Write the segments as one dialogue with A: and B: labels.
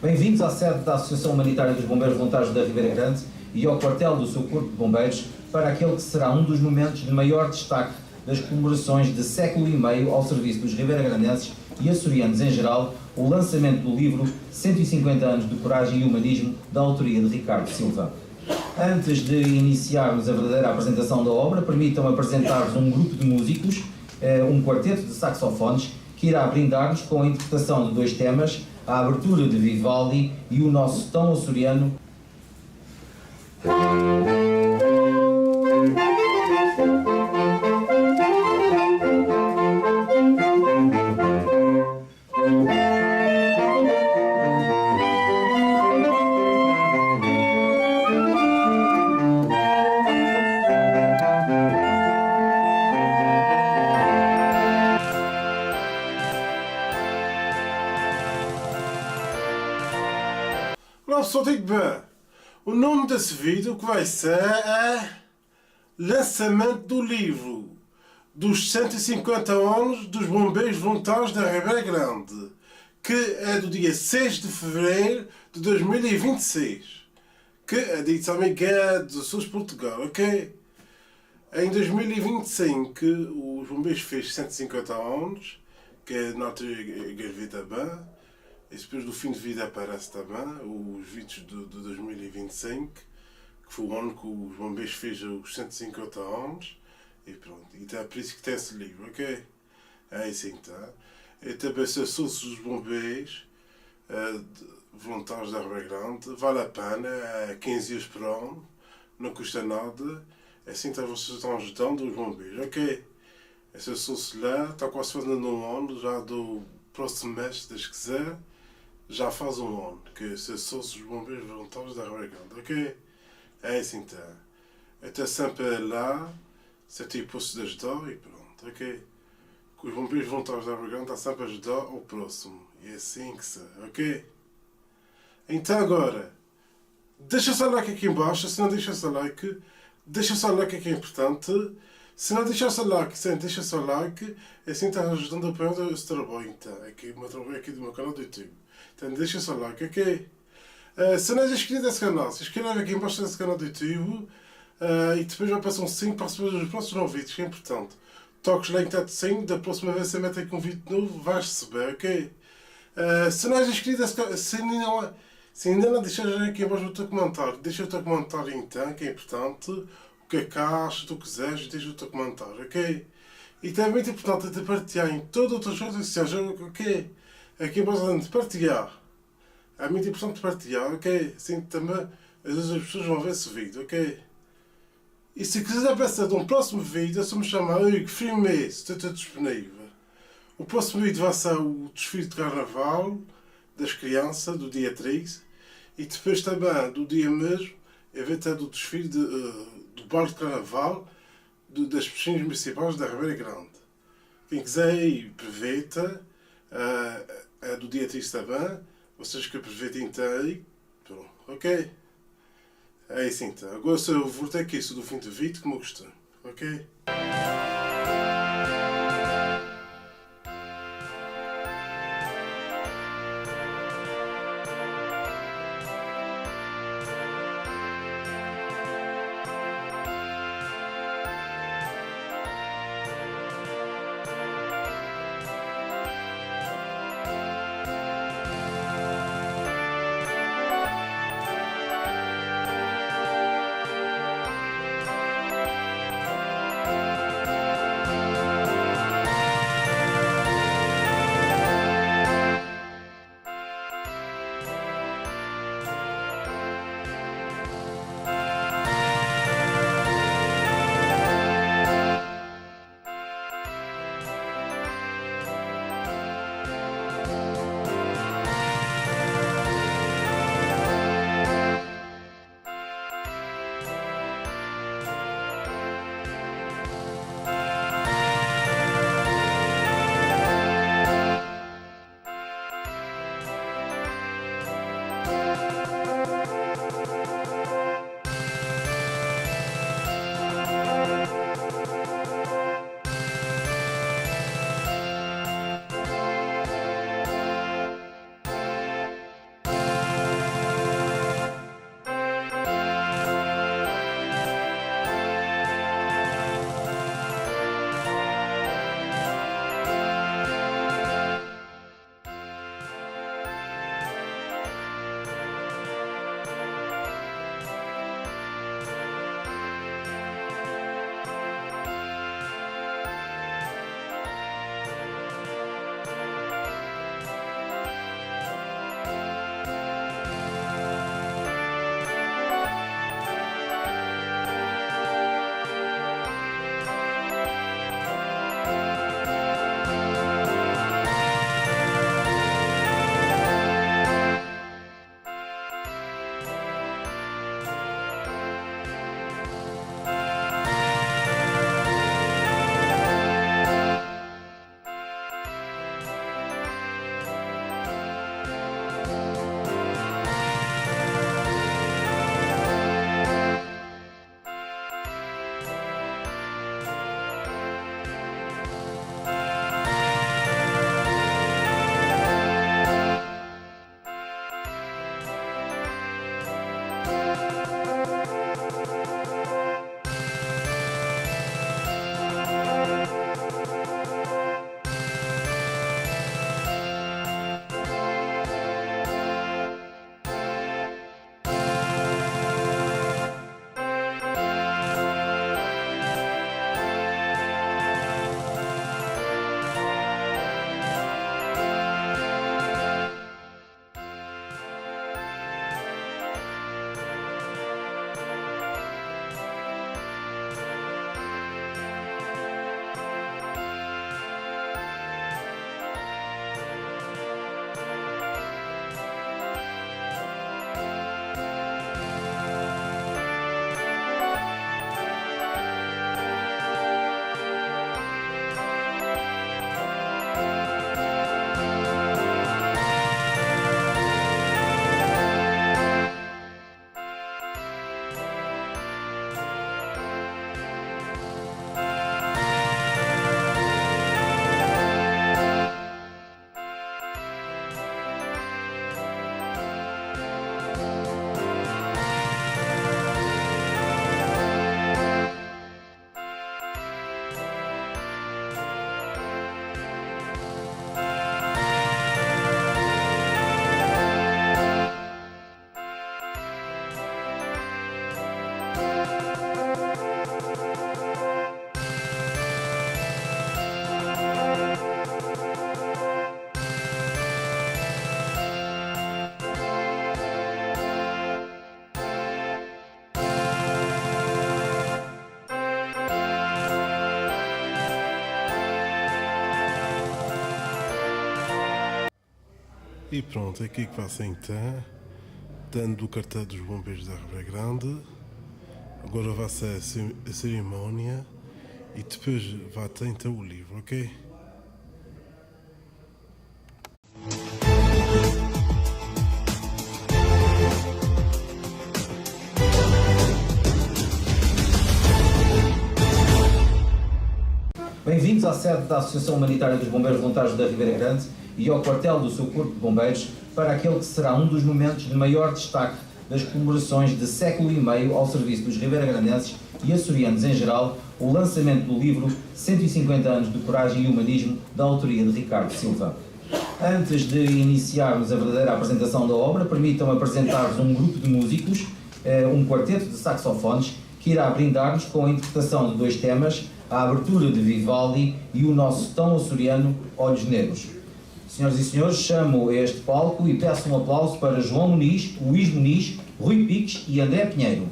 A: Bem-vindos à sede da Associação Humanitária dos Bombeiros Voluntários da Ribeira Grande e ao quartel do seu Corpo de Bombeiros para aquele que será um dos momentos de maior destaque das comemorações de século e meio ao serviço dos ribeira-grandenses e açorianos em geral, o lançamento do livro 150 anos de coragem e humanismo, da autoria de Ricardo Silva. Antes de iniciarmos a verdadeira apresentação da obra, permitam apresentar-vos um grupo de músicos, um quarteto de saxofones, que irá brindar-nos com a interpretação de dois temas, a abertura de Vivaldi e o nosso tão açoriano.
B: Olá pessoal, digo bem, o nome desse vídeo que vai ser é lançamento do livro dos 150 anos dos Bombeiros Voluntários da Ribeira Grande, que é do dia 6 de fevereiro de 2026, que é de São Miguel de Açores, Portugal, ok? Em 2025 os Bombeiros fez 150 anos, que é na altura vida bem. E depois do fim de vida aparece também os vídeos de 2025, que foi o ano que os bombeiros fez os 150 anos, e pronto. E é por isso que tem esse livro, ok? É assim que está. E também se associam os bombeiros voluntários da Ribeira Grande, vale a pena, é 15 euros por ano, não custa nada, é assim que vocês estão ajudando os bombeiros, ok? Esse associam lá, está quase fazendo um ano, já do próximo mês, se Deus quiser. Já faz um ano que se associam os bombeiros voluntários da Ribeira Grande, ok? É assim que está. Está sempre lá, se tem posto de ajudar e pronto, ok? Que os bombeiros voluntários da Ribeira Grande estão sempre a ajudar ao próximo. E é assim que se, ok? Então agora, deixa seu like aqui em baixo, se não deixa seu like, deixa seu like que é importante. Se não deixar seu like, deixa seu like, assim está ajudando a apoiar esse trabalho, então, aqui, o meu trabalho aqui do meu canal do YouTube. Então deixa seu like, ok? Se não és inscrito nesse canal, se inscreve aqui embaixo nesse canal do YouTube e depois vai passar um sininho para receber os próximos vídeos, que é importante. Toques lá em tanto sininho, da próxima vez que você meter aqui um vídeo novo, vais receber, ok? Se não és inscrito nesse canal, se ainda não deixares aqui embaixo o teu comentário, deixa o teu comentário então, que é importante. O que é que achas, tu quiseres, deixa o teu comentário, ok? E também é muito importante de partilhar em todas as outras redes sociais, ok? Aqui embaixo de partilhar. É muito importante partilhar, ok? Assim também às vezes as pessoas vão ver esse vídeo, ok? E se quiser pensar de um próximo vídeo, é só me chamar, firme estou disponível. O próximo vídeo vai ser o desfile de carnaval das crianças, do dia 3, e depois também do dia mesmo, vai ter do desfile do baile de carnaval das piscinas municipais da Ribeira Grande. Quem quiser ir, aproveita. É do dia 3 também. Vocês que aproveitem então aí. Pronto, ok? É assim então. Agora se eu voltei aqui isso do fim do vídeo, como eu gostei. Ok? E pronto, é aqui que passa então, dando o cartão dos bombeiros da Ribeira Grande. Agora vai ser a cerimónia e depois vai ter então o livro, ok?
A: Bem-vindos à sede da Associação Humanitária dos Bombeiros Voluntários da Ribeira Grande e ao quartel do seu Corpo de Bombeiros para aquele que será um dos momentos de maior destaque das comemorações de século e meio ao serviço dos ribeira-grandenses e açorianos em geral, o lançamento do livro 150 anos de coragem e humanismo, da autoria de Ricardo Silva. Antes de iniciarmos a verdadeira apresentação da obra, permitam apresentar-vos um grupo de músicos, um quarteto de saxofones, que irá brindar-nos com a interpretação de dois temas, a abertura de Vivaldi e o nosso tão açoriano Olhos Negros. Senhoras e senhores, chamo a este palco e peço um aplauso para João Muniz, Luís Muniz, Rui Piques e André Pinheiro.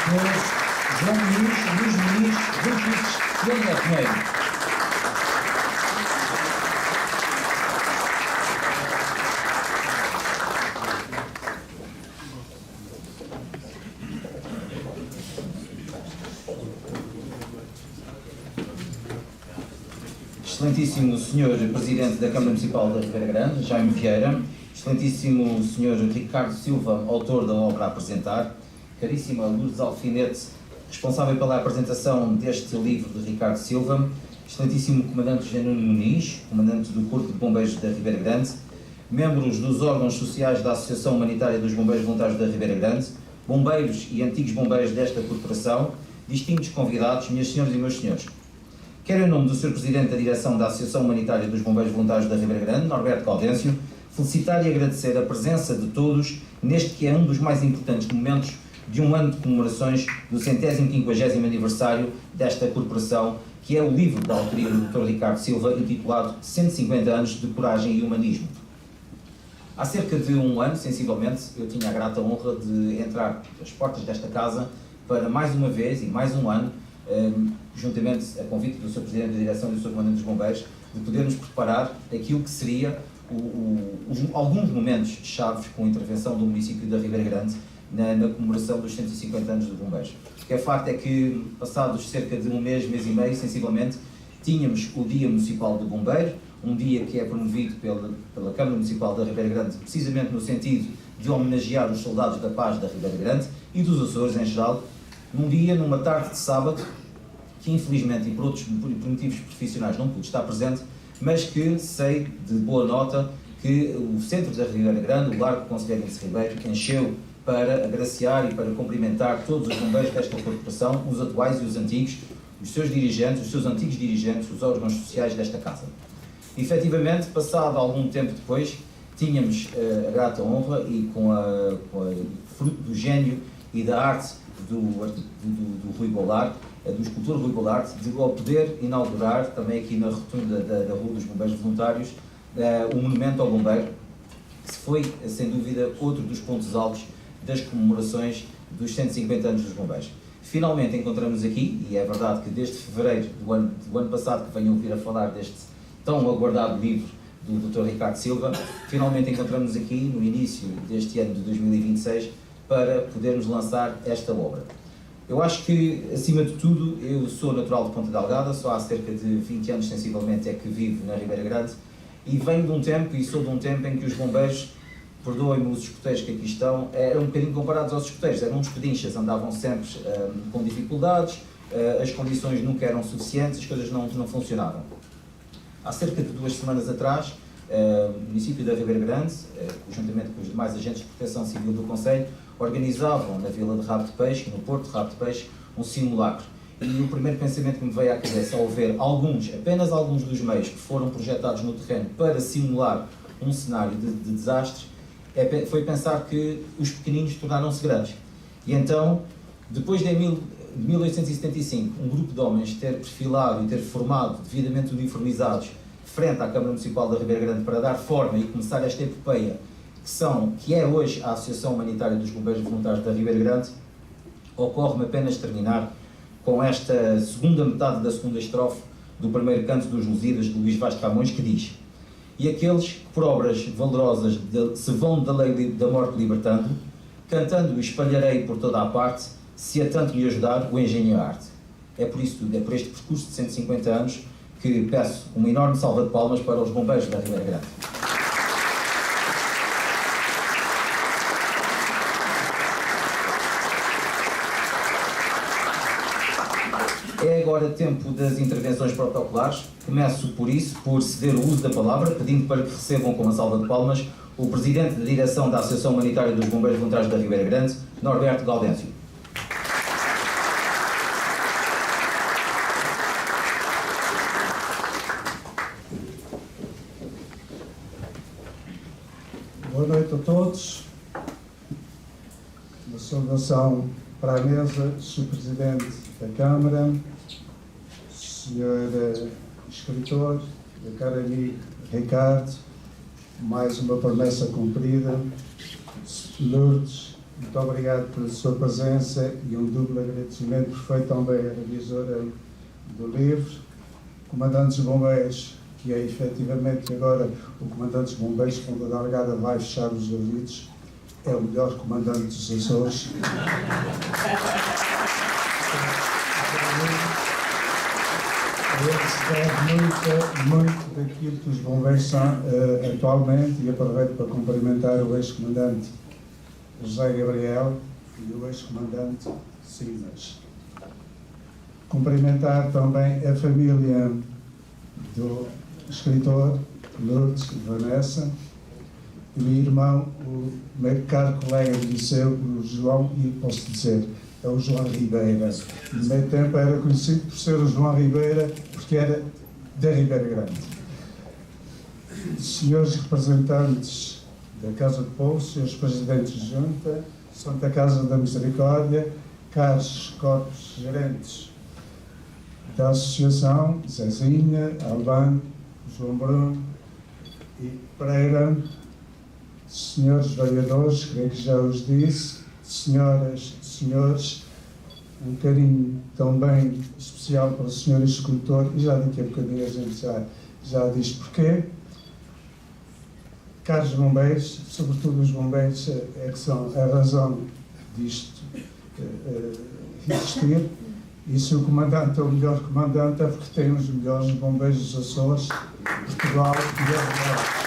A: Srs. João Muniz, Luís Muniz, Rui Pistes e André Pinheiro. Excelentíssimo Sr. Presidente da Câmara Municipal da Ribeira Grande, Jaime Vieira, Excelentíssimo Sr. Ricardo Silva, autor da obra a apresentar, caríssima Lourdes Alfinete, responsável pela apresentação deste livro de Ricardo Silva, Excelentíssimo Comandante Genuíno Muniz, Comandante do Corpo de Bombeiros da Ribeira Grande, membros dos órgãos sociais da Associação Humanitária dos Bombeiros Voluntários da Ribeira Grande, bombeiros e antigos bombeiros desta corporação, distintos convidados, minhas senhoras e meus senhores. Quero, em nome do Sr. Presidente da Direção da Associação Humanitária dos Bombeiros Voluntários da Ribeira Grande, Norberto Gaudêncio, felicitar e agradecer a presença de todos neste que é um dos mais importantes momentos de um ano de comemorações do 150º aniversário desta corporação, que é o livro da autoria do Dr. Ricardo Silva, intitulado 150 anos de coragem e humanismo. Há cerca de um ano, sensivelmente, eu tinha a grata honra de entrar pelas portas desta casa para, mais uma vez e mais um ano, juntamente a convite do Sr. Presidente da Direção e do Sr. Comandante dos Bombeiros, de podermos preparar aquilo que seria alguns momentos chaves com a intervenção do município da Ribeira Grande na comemoração dos 150 anos dos bombeiros. O que é facto é que, passados cerca de um mês e meio, sensivelmente, tínhamos o Dia Municipal do Bombeiro, um dia que é promovido pela Câmara Municipal da Ribeira Grande, precisamente no sentido de homenagear os soldados da paz da Ribeira Grande e dos Açores em geral, numa tarde de sábado, que infelizmente e por motivos profissionais não pude estar presente, mas que sei de boa nota que o centro da Ribeira Grande, o Largo Conselheiro Ince Ribeiro, encheu para agraciar e para cumprimentar todos os bombeiros desta corporação, os atuais e os antigos, os seus dirigentes, os seus antigos dirigentes, os órgãos sociais desta casa. Efetivamente, passado algum tempo depois, tínhamos a grata honra e com fruto do gênio e da arte do Rui Bollard, do escultor Rui Bollard, de poder inaugurar também aqui na rotunda da Rua dos Bombeiros Voluntários o Monumento ao Bombeiro, que foi, sem dúvida, outro dos pontos altos das comemorações dos 150 anos dos bombeiros. Finalmente encontramos aqui, e é verdade que desde fevereiro do ano passado que venho ouvir a falar deste tão aguardado livro do Dr. Ricardo Silva, finalmente encontramos aqui no início deste ano de 2026 para podermos lançar esta obra. Eu acho que, acima de tudo, eu sou natural de Ponta Delgada, só há cerca de 20 anos sensivelmente é que vivo na Ribeira Grande, e venho de um tempo, e sou de um tempo em que os bombeiros, perdoem-me os escuteiros que aqui estão, eram um bocadinho comparados aos escuteiros, eram uns pedinchas, andavam sempre com dificuldades, as condições nunca eram suficientes, as coisas não funcionavam. Há cerca de 2 semanas atrás, o município da Ribeira Grande, juntamente com os demais agentes de proteção civil do Conselho, organizavam na Vila de Rabo de Peixe, no Porto de Rabo de Peixe, um simulacro. E o primeiro pensamento que me veio à cabeça ao ver apenas alguns dos meios que foram projetados no terreno para simular um cenário de desastre, foi pensar que os pequeninos tornaram-se grandes. E então, depois de 1875, um grupo de homens ter perfilado e ter formado, devidamente uniformizados, frente à Câmara Municipal da Ribeira Grande para dar forma e começar esta epopeia, que é hoje a Associação Humanitária dos Bombeiros Voluntários da Ribeira Grande, ocorre-me apenas terminar com esta segunda metade da segunda estrofe do primeiro canto dos Lusíadas de Luís Vaz de Camões, que diz: e aqueles que por obras valorosas se vão da lei da morte libertando, cantando o espalharei por toda a parte, se a tanto lhe ajudar o engenho e a arte. É por isso tudo, é por este percurso de 150 anos que peço uma enorme salva de palmas para os bombeiros da Ribeira Grande. É agora tempo das intervenções protocolares. Começo por ceder o uso da palavra, pedindo para que recebam com uma salva de palmas o Presidente da Direção da Associação Humanitária dos Bombeiros Voluntários da Ribeira Grande, Norberto Gaudêncio.
C: Boa noite a todos. Uma saudação para a mesa, Sr. Presidente da Câmara, Sr. Escritor, meu caro amigo Ricardo, mais uma promessa cumprida, Lourdes, muito obrigado pela sua presença e um duplo agradecimento por feito também à revisora do livro, Comandante dos Bombeiros, que é efetivamente agora o Comandante dos Bombeiros, quando a delegada vai fechar os ouvidos, é o melhor comandante dos Açores. Ele se deve muito daquilo que os bombeiros são atualmente, e aproveito para cumprimentar o ex-comandante José Gabriel e o ex-comandante Simas. Cumprimentar também a família do escritor Lourdes e Vanessa, e o meu irmão, o meu caro colega de liceu, o João, e posso dizer, é o João Ribeira. No meio tempo era conhecido por ser o João Ribeira, porque era da Ribeira Grande. Senhores representantes da Casa de Povo, senhores presidentes de junta, Santa Casa da Misericórdia, caros corpos gerentes da Associação, Zezinha, Albano, João Bruno e Pereira, senhores vereadores, creio que já os disse, senhoras, senhores, um carinho também especial para o senhor escultor, e já daqui a bocadinho a gente já diz porquê. Caros bombeiros, sobretudo os bombeiros é que são a razão disto existir, e se o comandante é o melhor comandante é porque tem os melhores bombeiros dos Açores, Portugal e a verdade.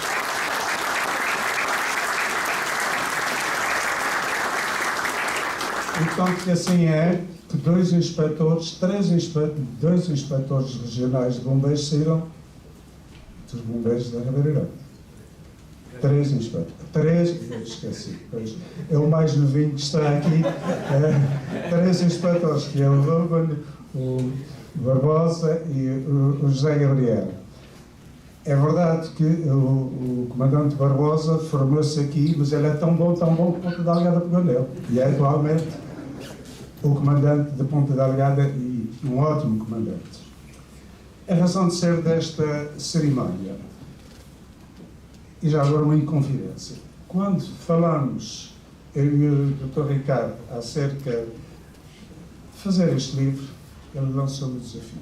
C: Então, que assim é, que dois inspetores regionais de bombeiros saíram dos bombeiros da Ribeira Grande. Esqueci, pois, é o mais novinho que está aqui, três inspetores, que é o Ruben, o Barbosa e o José Gabriel. É verdade que o comandante Barbosa formou-se aqui, mas ele é tão bom que Ponta Delgada pegou nele. E é atualmente o comandante de Ponta Delgada e um ótimo comandante. A razão de ser desta cerimónia, e já agora uma inconfidência, quando falamos, eu e o Dr. Ricardo, acerca de fazer este livro, ele lançou-me o desafio.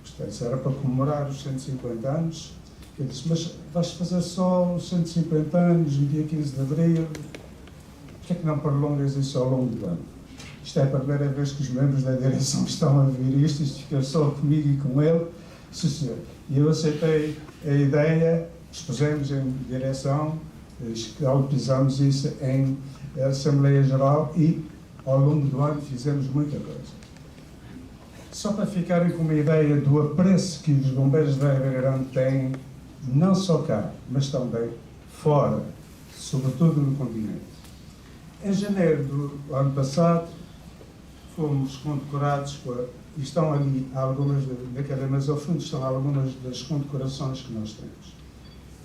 C: Portanto, era para comemorar os 150 anos. Eu disse, mas vais fazer só os 150 anos, no dia 15 de abril, porquê é que não prolongas isso ao longo do ano? Isto é a primeira vez que os membros da direção estão a ouvir isto fica só comigo e com ele. Sim, senhor. E eu aceitei a ideia, expusemos em direção, escalpizamos isso em Assembleia Geral e, ao longo do ano, fizemos muita coisa. Só para ficarem com uma ideia do apreço que os bombeiros da Ribeira Grande têm, não só cá, mas também fora, sobretudo no continente. Em janeiro do ano passado, fomos condecorados e estão ali algumas, naquela mesa ao fundo, estão algumas das condecorações que nós temos.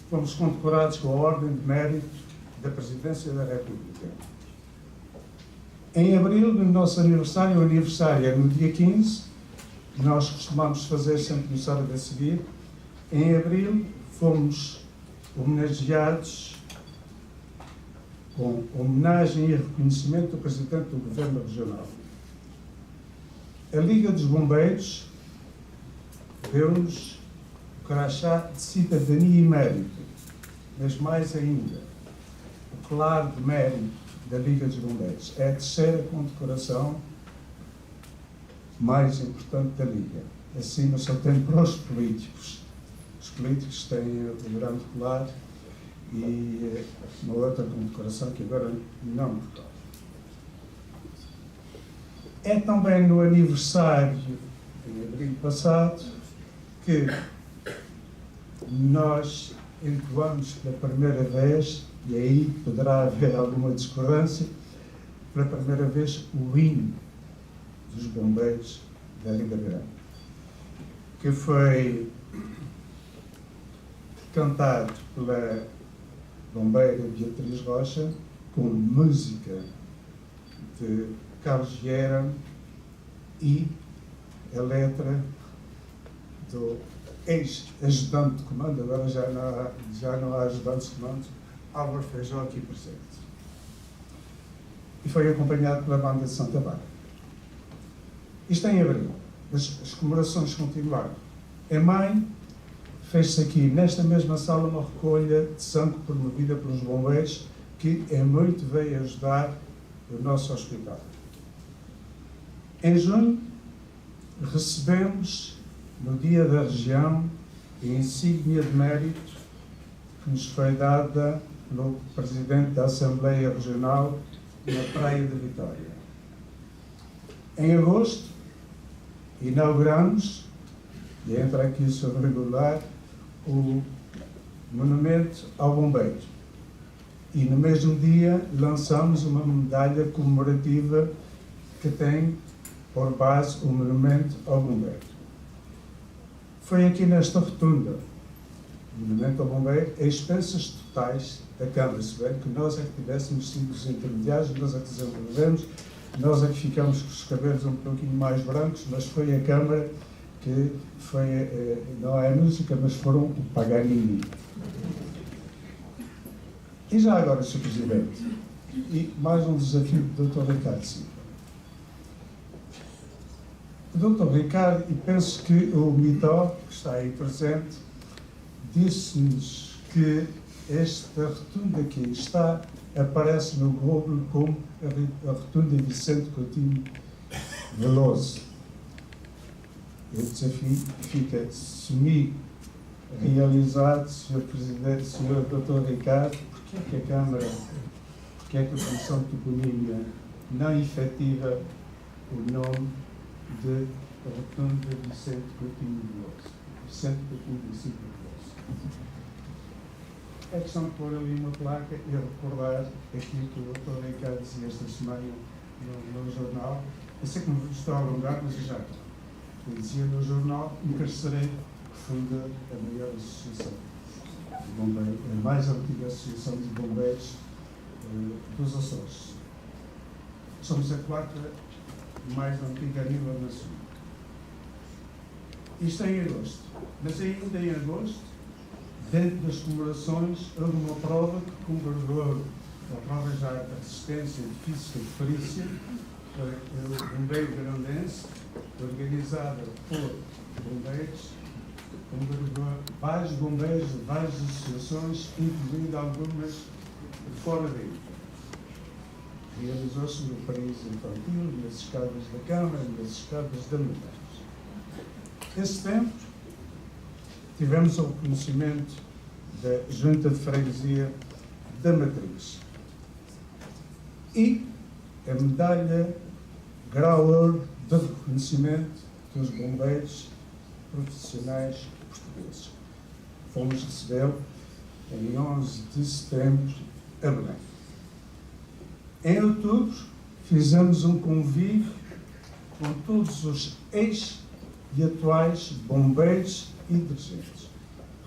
C: Fomos condecorados com a Ordem de Mérito da Presidência da República. Em abril, no nosso aniversário, o aniversário é no dia 15, nós costumamos fazer sempre no sábado a seguir. Em abril, fomos homenageados com homenagem e reconhecimento do Presidente do Governo Regional. A Liga dos Bombeiros deu-nos o crachá de cidadania e mérito, mas mais ainda, o claro de mérito da Liga dos Bombeiros. É a terceira condecoração mais importante da Liga. Acima só tem para os políticos. Os políticos têm o grande colar e uma outra condecoração que agora não me recordo. É também no aniversário, em abril passado, que nós entoamos pela primeira vez, e aí poderá haver alguma discordância, pela primeira vez o hino dos bombeiros da Ribeira Grande, que foi cantado pela bombeira Beatriz Rocha, com música de Carlos Vieira e a letra do ex-ajudante de comando, agora já não há ajudante de comando, Álvaro Feijó aqui presente. e foi acompanhado pela banda de Santa Bárbara. Isto em abril. As comemorações continuaram. Em maio, fez-se aqui, nesta mesma sala, uma recolha de sangue promovida pelos bombeiros, que em muito veio ajudar o nosso hospital. Em junho, recebemos, no Dia da Região, a insígnia de mérito que nos foi dada pelo Presidente da Assembleia Regional na Praia de Vitória. Em agosto, inauguramos, e entra aqui o Sr. Regular, o Monumento ao Bombeiro. E no mesmo dia lançamos uma medalha comemorativa que tem por base o Monumento ao Bombeiro. Foi aqui nesta rotunda, o Monumento ao Bombeiro, as expensas totais da Câmara, se bem que nós é que tivéssemos sido os intermediários, nós é que desenvolvemos, nós é que ficamos com os cabelos um pouquinho mais brancos, mas foi a Câmara que foi, não é música, mas foram o Paganini. E já agora, Sr. Presidente, e mais um desafio do Dr. Ricardo Silva. O Dr. Ricardo, e penso que o Mitó, que está aí presente, disse-nos que esta rotunda aqui aparece no Globo como a rotunda Vicente Coutinho Veloso. O desafio fica semi-realizado, Sr. Presidente, Sr. Dr. Ricardo, porque é que a Câmara, porque é que a Comissão de Toponímia não efetiva o nome de Rotunda Vicente Coutinho Veloso? Vicente Coutinho Veloso. É questão de pôr ali uma placa e recordar aquilo que o Dr. Ricardo dizia esta semana no jornal. Eu sei que me estou a alongar, mas já estou. Ele dizia no jornal: encarcerei que funda a maior associação de bombeiros, a mais antiga associação de bombeiros dos Açores. Somos a quarta mais antiga a nível nacional. Isto é em agosto. Mas ainda em agosto, dentro das comemorações, houve uma prova que congregou, uma prova já de resistência, de física, de perícia, o bombeiro grandense, organizada por bombeiros, congregou vários bombeiros de várias associações, incluindo algumas de fora da ilha. Realizou-se no paraíso infantil, nas escadas da Câmara, nas escadas da Medeiros. Esse tempo, tivemos o reconhecimento da Junta de Freguesia da Matriz e a medalha Grau Ouro de reconhecimento dos bombeiros profissionais portugueses. Fomos recebê-lo em 11 de setembro a Belém. Em outubro, fizemos um convívio com todos os ex e atuais bombeiros e dirigentes.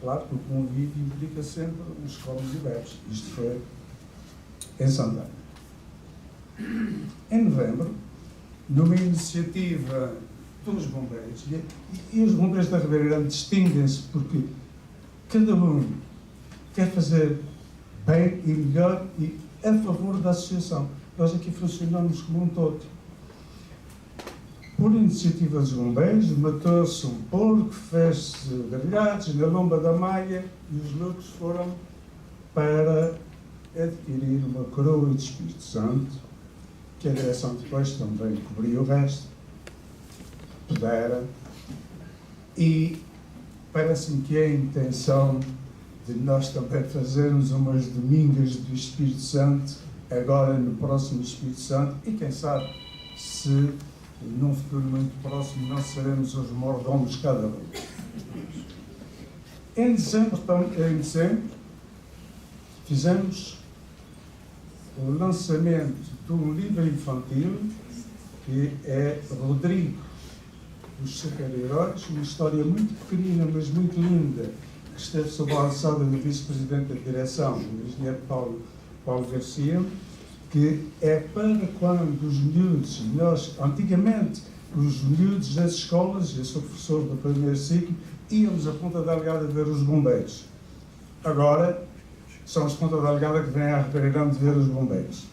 C: Claro que o convívio implica sempre os comes e bebes. Isto foi em Santana. Em novembro, numa iniciativa dos bombeiros, e os bombeiros da Ribeira Grande distinguem-se porque cada um quer fazer bem e melhor e a favor da associação. Nós aqui funcionamos como um todo. Por iniciativa dos bombeiros, matou-se um porco, fez-se grelhados na Lomba da Maia e os lucros foram para adquirir uma coroa de Espírito Santo, que a direção depois também cobriu o resto, pudera, e parece-me que é a intenção de nós também fazermos umas domingas do Espírito Santo, agora no próximo Espírito Santo, e quem sabe se num futuro muito próximo nós seremos os mordomos cada um. Em dezembro, fizemos o lançamento de um livro infantil que é Rodrigo, os Super-Heróis, uma história muito pequenina, mas muito linda, que esteve sob a alçada do vice-presidente da direção, o engenheiro Paulo Garcia, que é para quando os miúdos, nós, antigamente, os miúdos das escolas, eu sou professor do primeiro ciclo, íamos a Ponta Delgada ver os bombeiros. Agora, são os Ponta Delgada que vêm à Ribeira Grande ver os bombeiros.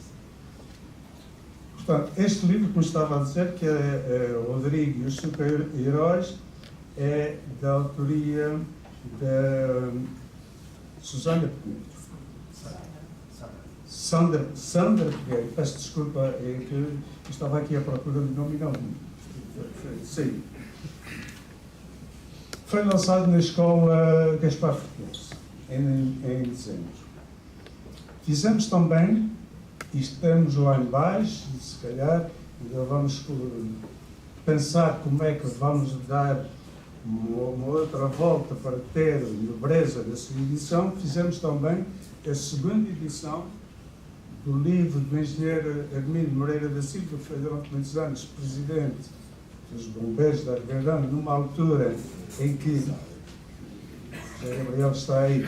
C: Portanto, este livro, como estava a dizer, que é Rodrigo e os Super-Heróis, é da autoria da Susana Pinheiro. Sandra Pinheiro. Peço desculpa, é que eu estava aqui à procura do nome e não. Sim. Foi lançado na escola Gaspar Formoso, em dezembro. Fizemos também, e estamos lá em baixo, e se calhar ainda vamos pensar como é que vamos dar uma outra volta para ter nobreza da sua edição. Fizemos também a segunda edição do livro do engenheiro Hermínio Moreira da Silva, que foi durante muitos anos presidente dos Bombeiros da Ribeirão, numa altura em que, Gabriel está aí,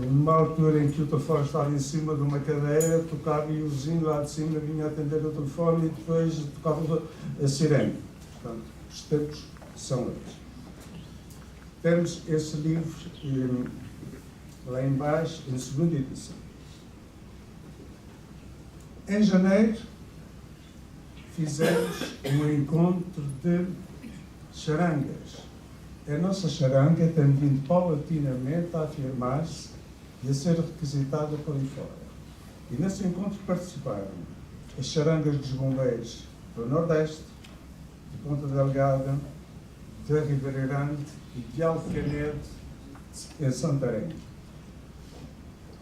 C: numa altura em que o telefone estava em cima de uma cadeira, tocava e o vizinho lá de cima vinha atender o telefone e depois tocava a sirene. Portanto, os tempos são esses. Temos esse livro lá embaixo, em segunda edição. Em janeiro, fizemos um encontro de charangas. A nossa charanga tem vindo paulatinamente a afirmar-se e a ser requisitada por aí fora. E nesse encontro participaram as charangas dos bombeiros do Nordeste, de Ponta Delgada, de Ribeira Grande e de Alcanede, em Santarém.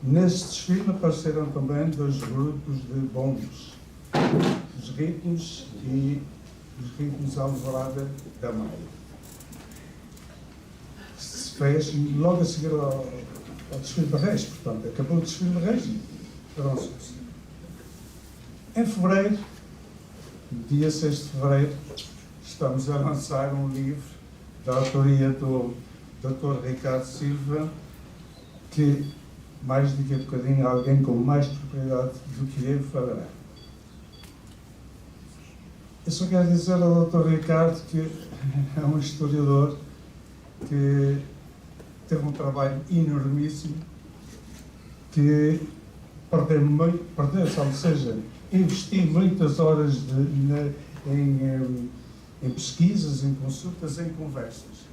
C: Neste desfile apareceram também dois grupos de bombos, os ritmos e os ritmos Alvorada da Maia. Se fez logo a seguir ao desfile de Reis, portanto, acabou o desfile de Reis e foram-se. Em fevereiro, dia 6 de fevereiro, estamos a lançar um livro da autoria do Dr. Ricardo Silva, que mais daqui a bocadinho alguém com mais propriedade do que eu falará. Eu só quero dizer ao Dr. Ricardo que é um historiador que teve um trabalho enormíssimo, que perdeu-se, ou seja, investi muitas horas em pesquisas, em consultas, em conversas.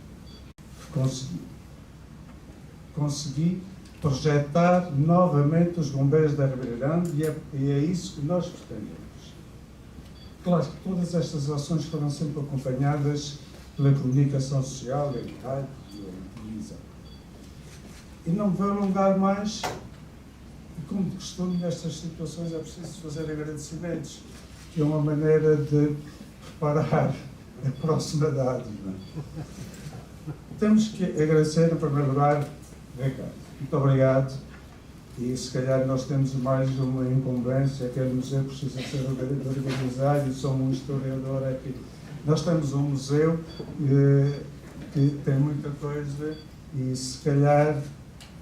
C: Consegui projetar novamente os bombeiros da Ribeira Grande e é isso que nós pretendemos. Claro que todas estas ações foram sempre acompanhadas pela comunicação social, em rádio e em televisão. E não me vou alongar mais, e como de costume nestas situações é preciso fazer agradecimentos, que é uma maneira de preparar a próxima dádiva. Temos que agradecer, em primeiro lugar, Ricardo. Muito obrigado. E se calhar nós temos mais uma incumbência, que é o museu precisa ser organizado, e sou um historiador aqui. Nós temos um museu que tem muita coisa e se calhar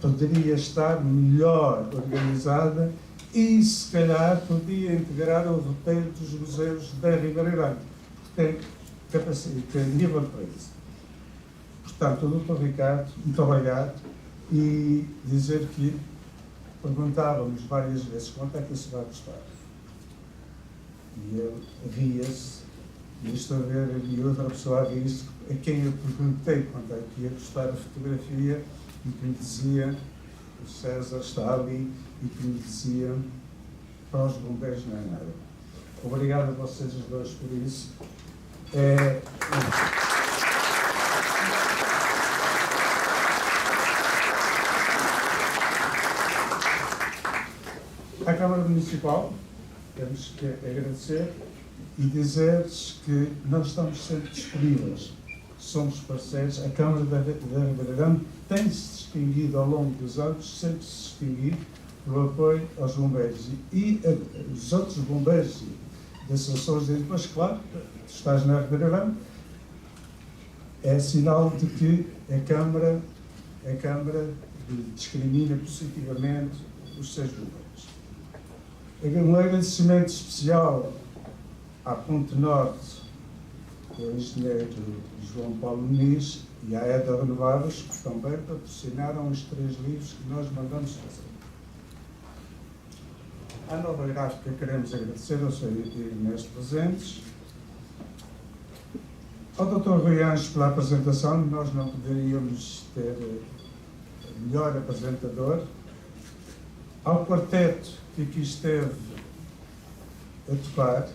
C: poderia estar melhor organizada e se calhar podia integrar o roteiro dos museus da Ribeira Grande, porque tem capacidade, tem nível para isso. Portanto, o Dr. Ricardo, muito obrigado, e dizer que perguntávamos várias vezes quanto é que isso vai custar. E ele ria-se, e estou a ver ali outra pessoa ria-se, a quem eu perguntei quanto é que ia custar a fotografia, e que me dizia, o César está ali, e que me dizia, para os bombeiros não é nada. Obrigado a vocês os dois por isso. À Câmara Municipal, temos que agradecer e dizer-lhes que nós estamos sempre disponíveis, somos parceiros. A Câmara da Ribeira Grande tem-se distinguido ao longo dos anos, sempre se distinguido pelo apoio aos bombeiros e os outros bombeiros das associações de depois, claro, tu estás na Ribeira Grande, é sinal de que a Câmara discrimina positivamente os seus bombeiros. Um agradecimento especial à Ponte Norte, ao engenheiro João Paulo Muniz e à EDA Renováveis, que também patrocinaram os 3 livros que nós mandamos fazer. À Nova Gráfica queremos agradecer aos neste presentes. Ao Dr. Rui Anjos pela apresentação, nós não poderíamos ter melhor apresentador. Ao quarteto que aqui esteve a tocar,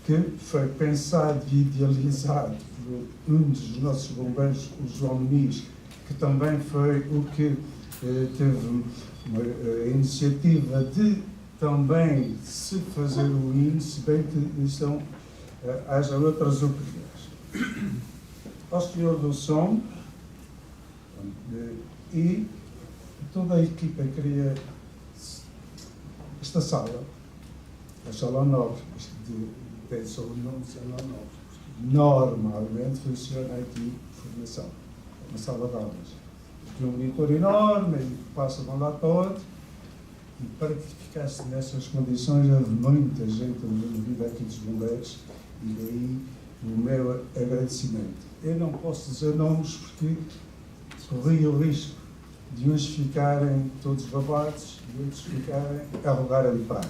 C: que foi pensado e idealizado por um dos nossos bombeiros, o João Muniz, que também foi o que teve a iniciativa de também se fazer o hino, se bem que haja outras opiniões. Ao senhor do som e toda a equipa queria esta sala, a sala nobre, tem só o nome de sala nobre, normalmente funciona aqui formação, uma sala de aulas. Tem um monitor enorme e passa de um lado para o outro, e para que ficasse nessas condições houve muita gente envolvida aqui dos bombeiros, e daí o meu agradecimento. Eu não posso dizer nomes porque corria o risco de uns ficarem todos babados e outros ficarem a rogarem pragas.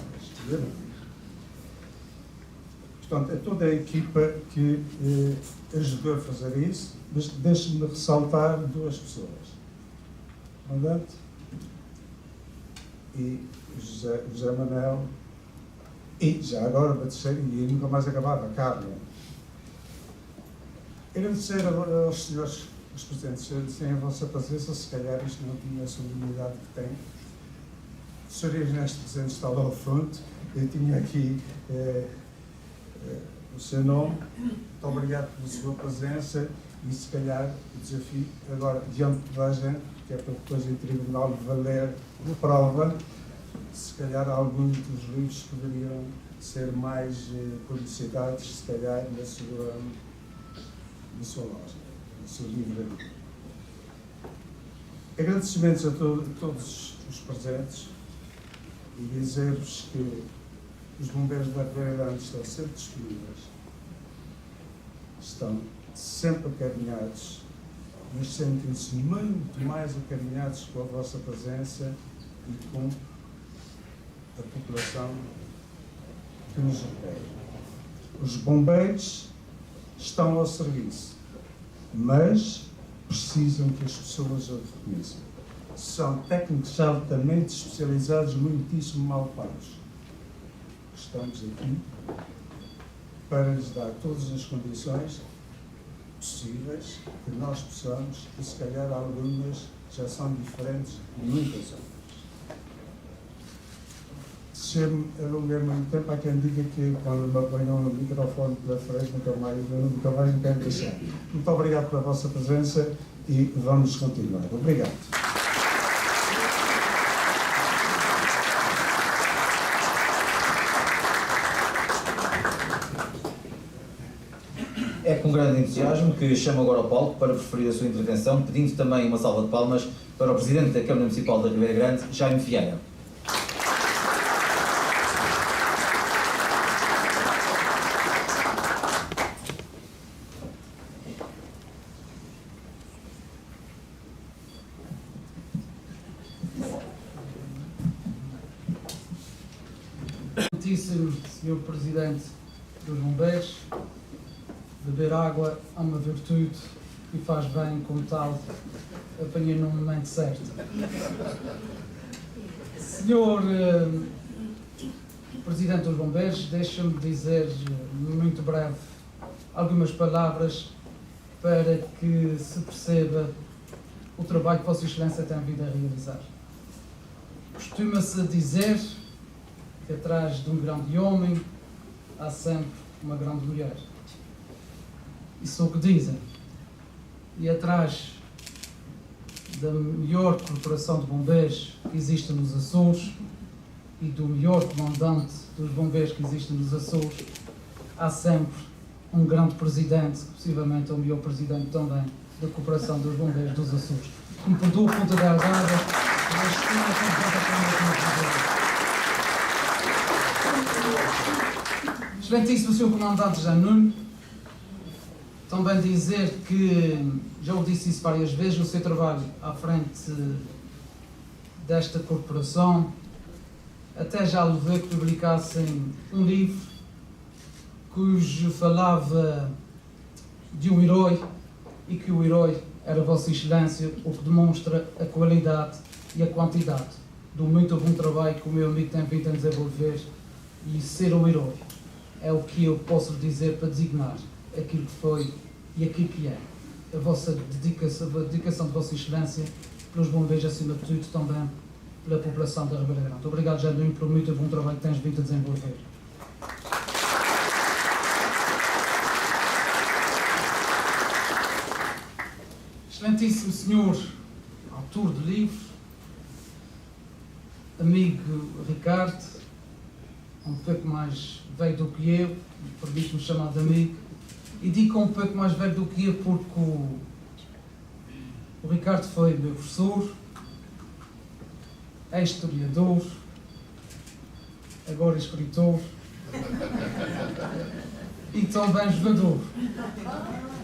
C: Portanto, é toda a equipa que ajudou a fazer isso, mas deixe-me ressaltar duas pessoas. O comandante e José Manuel, e já agora para terceiro, e nunca mais acabava, a Carla. Agradecer aos senhores os presentes, sem a vossa presença, se calhar isto não tinha a solenidade que tem. Os senhores neste presente está lá ao fundo, eu tinha aqui o seu nome, muito obrigado pela sua presença e se calhar o desafio agora diante de toda a gente, que é para depois em tribunal valer a prova, se calhar alguns dos livros poderiam ser mais publicitados, se calhar na sua loja, na sua livraria. Agradecimentos a todos os presentes e dizer-vos que os bombeiros da Ribeira Grande estão sempre disponíveis, estão sempre acarinhados, mas sentem-se muito mais acarinhados com a vossa presença e com a população que nos rodeia. Os bombeiros estão ao serviço, mas precisam que as pessoas o reconheçam. São técnicos altamente especializados, muitíssimo mal pagos. Estamos aqui para lhes dar todas as condições possíveis que nós possamos, e se calhar algumas já são diferentes de muitas outras. Se alongar muito tempo, há quem diga que quando me apanham no microfone pela frente, nunca mais me quero deixar. Muito obrigado pela vossa presença e vamos continuar. Obrigado.
A: É com grande entusiasmo que chamo agora ao palco para preferir a sua intervenção, pedindo também uma salva de palmas para o Presidente da Câmara Municipal da Ribeira Grande, Jaime Vieira.
D: Senhor Presidente dos Bombeiros, beber água é uma virtude e faz bem, como tal, apanhei no momento certo. Senhor Presidente dos Bombeiros, deixa-me dizer, muito breve, algumas palavras para que se perceba o trabalho que Vossa Excelência tem vindo a realizar. Costuma-se dizer que atrás de um grande homem há sempre uma grande mulher. Isso é o que dizem. E atrás da melhor corporação de bombeiros que existe nos Açores e do melhor comandante dos bombeiros que existe nos Açores, há sempre um grande presidente, que possivelmente é o melhor presidente também da corporação dos bombeiros dos Açores. Me perdoa a Ponta Delgada, mas estima com Excelentíssimo Sr. Comandante José Nuno, também dizer que, já o disse isso várias vezes, o seu trabalho à frente desta corporação até já levei que publicassem um livro cujo falava de um herói e que o herói era Vossa Excelência, o que demonstra a qualidade e a quantidade do muito bom trabalho que o meu amigo tem vindo a desenvolver. E ser um herói é o que eu posso dizer para designar aquilo que foi e aquilo que é a vossa dedicação, a dedicação de Vossa Excelência pelos bombeiros, acima de tudo também pela população da Ribeira Grande. Obrigado, Genuíno, pelo muito bom trabalho que tens vindo a desenvolver. Excelentíssimo senhor autor do livro, amigo Ricardo, um pouco mais velho do que eu, permite-me chamar de amigo, e digo um pouco mais velho do que eu porque o Ricardo foi meu professor, é historiador, agora escritor e também jogador.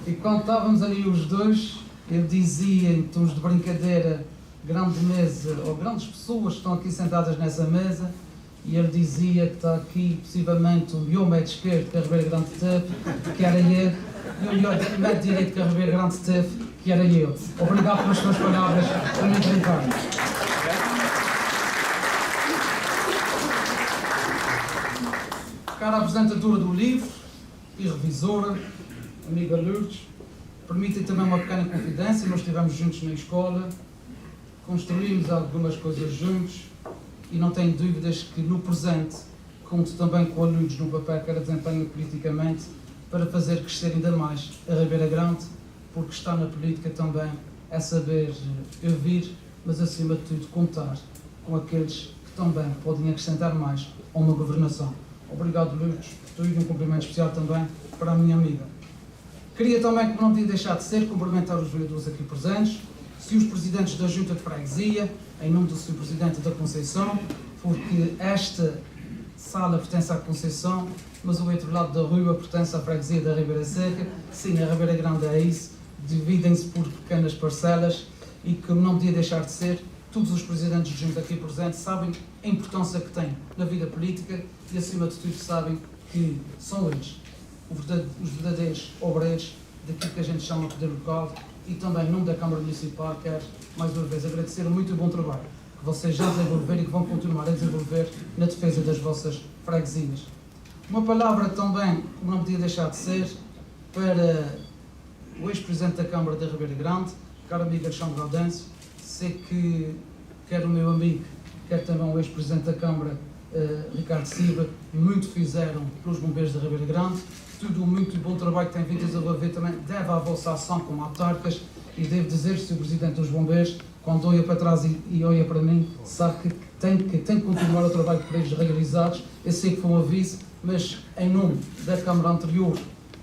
D: E quando estávamos ali os dois, ele dizia em tons de brincadeira, grande mesa, ou grandes pessoas que estão aqui sentadas nessa mesa, e ele dizia que está aqui possivelmente o melhor médio esquerdo que a Ribeira Grande teve, que era ele, e o melhor médio direito que a Ribeira Grande teve, que era eu. Obrigado pelas suas palavras, amigo Ricardo. Cara apresentadora do livro e revisora, amiga Lourdes, permitem também uma pequena confidência. Nós estivemos juntos na escola, construímos algumas coisas juntos e não tenho dúvidas que no presente conto também com a Lourdes no papel que ela desempenha politicamente para fazer crescer ainda mais a Ribeira Grande, porque está na política também é saber ouvir, mas acima de tudo contar com aqueles que também podem acrescentar mais a uma governação. Obrigado, Lourdes, e um cumprimento especial também para a minha amiga. Queria também, como não podia deixar de ser, cumprimentar os vereadores aqui presentes, os presidentes da Junta de Freguesia, em nome do Sr. Presidente da Conceição, porque esta sala pertence à Conceição, mas o outro lado da rua pertence à Freguesia da Ribeira Seca. Sim, a Ribeira Grande é isso, dividem-se por pequenas parcelas e, como não podia deixar de ser, todos os presidentes de Junta aqui presentes sabem a importância que têm na vida política e, acima de tudo, sabem que são eles os verdadeiros obreiros daquilo que a gente chama de poder local. E também, em nome da Câmara Municipal, quero mais uma vez agradecer o muito bom trabalho que vocês já desenvolveram e que vão continuar a desenvolver na defesa das vossas freguesias. Uma palavra também, como não podia deixar de ser, para o ex-presidente da Câmara da Ribeira Grande, caro amigo Alexandre Gaudêncio. Sei que quer o meu amigo, quer também o ex-presidente da Câmara, Ricardo Silva, muito fizeram pelos bombeiros da Ribeira Grande. Tudo o muito bom trabalho que tem vindo a desenvolver também deve à vossa ação como autarcas, e devo dizer, Sr. Presidente dos Bombeiros, quando olha para trás e olha para mim, sabe que tem que continuar o trabalho que eles realizados. Eu sei que foi um aviso, mas em nome da Câmara anterior,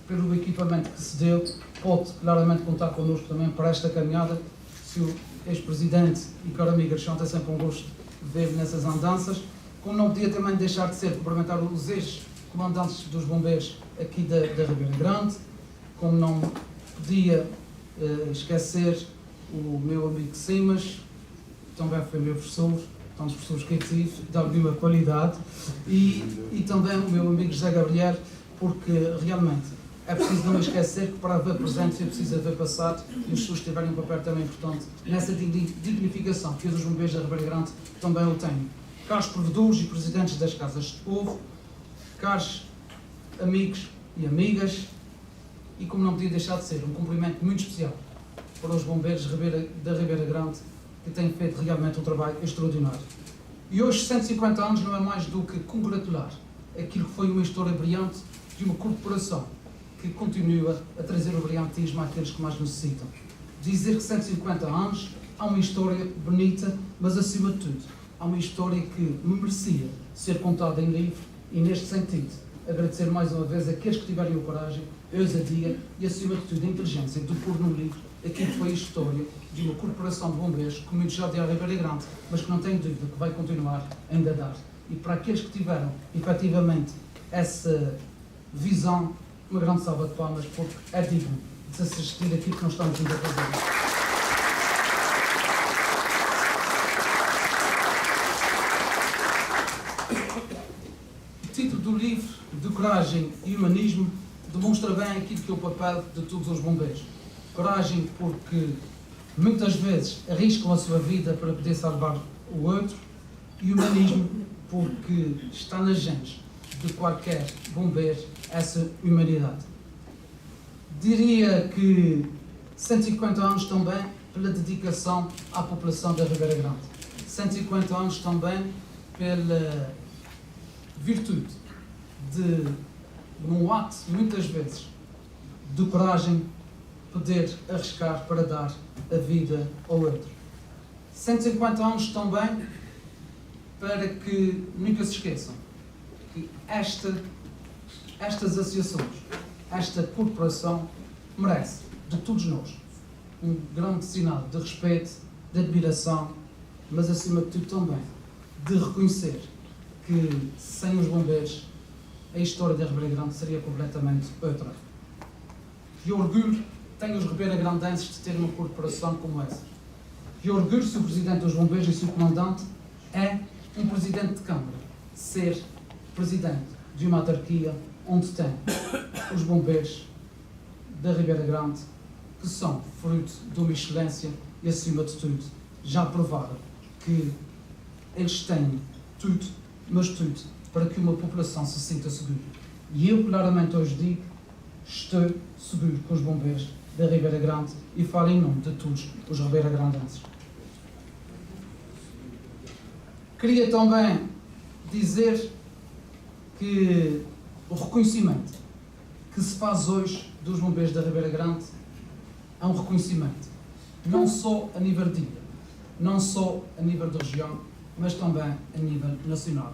D: pelo equipamento que se deu, pode claramente contar connosco também para esta caminhada. Sr. Ex-Presidente e caro amigo Alexandre, é sempre um gosto ver nessas andanças. Como não podia também deixar de ser, cumprimentar os ex-comandantes dos bombeiros aqui da Ribeira Grande, como não podia esquecer o meu amigo Simas, também foi meu professor, tantos professores que eu tive, de alguma qualidade, e também o meu amigo José Gabriel, porque realmente é preciso não esquecer que para haver presente é preciso haver passado, e os pessoas tiverem um papel também importante nessa dignificação que os bombeiros da Ribeira Grande também o têm. Caros provedores e presidentes das casas de povo, caros amigos e amigas, e como não podia deixar de ser, um cumprimento muito especial para os bombeiros da Ribeira Grande, que têm feito realmente um trabalho extraordinário. E hoje, 150 anos, não é mais do que congratular aquilo que foi uma história brilhante de uma corporação que continua a trazer o brilhantismo àqueles que mais necessitam. Dizer que 150 anos há uma história bonita, mas acima de tudo, há uma história que merecia ser contada em livro, e neste sentido, agradecer mais uma vez àqueles que tiverem a coragem, a ousadia e, acima de tudo, a inteligência de pôr no livro aquilo que foi a história de uma corporação de bombeiros que muito já deu a Ribeira Grande, mas que não tenho dúvida que vai continuar ainda a dar. E para aqueles que tiveram, efetivamente, essa visão, uma grande salva de palmas, porque é digno de se assistir aquilo que nós estamos a fazer. coragem e humanismo demonstra bem aquilo que é o papel de todos os bombeiros. Coragem porque muitas vezes arriscam a sua vida para poder salvar o outro, e humanismo porque está nas genes de qualquer bombeiro essa humanidade. Diria que 150 anos também pela dedicação à população da Ribeira Grande. 150 anos também pela virtude de, num ato, muitas vezes, de coragem, poder arriscar para dar a vida ao outro. 150 anos também para que nunca se esqueçam que estas associações, esta corporação merece, de todos nós, um grande sinal de respeito, de admiração, mas acima de tudo também de reconhecer que sem os bombeiros a história da Ribeira Grande seria completamente outra. Que orgulho têm os ribeiragrandenses de ter uma corporação como essa. Que orgulho se o Presidente dos Bombeiros e se o Comandante é um Presidente de Câmara ser Presidente de uma autarquia onde tem os bombeiros da Ribeira Grande, que são fruto de uma excelência e, acima de tudo, já provaram que eles têm tudo, mas tudo, para que uma população se sinta segura. E eu, claramente, hoje digo, estou seguro com os bombeiros da Ribeira Grande e falo em nome de todos os ribeiragrandenses. Queria também dizer que o reconhecimento que se faz hoje dos bombeiros da Ribeira Grande é um reconhecimento não só a nível de ilha, não só a nível de região, mas também a nível nacional.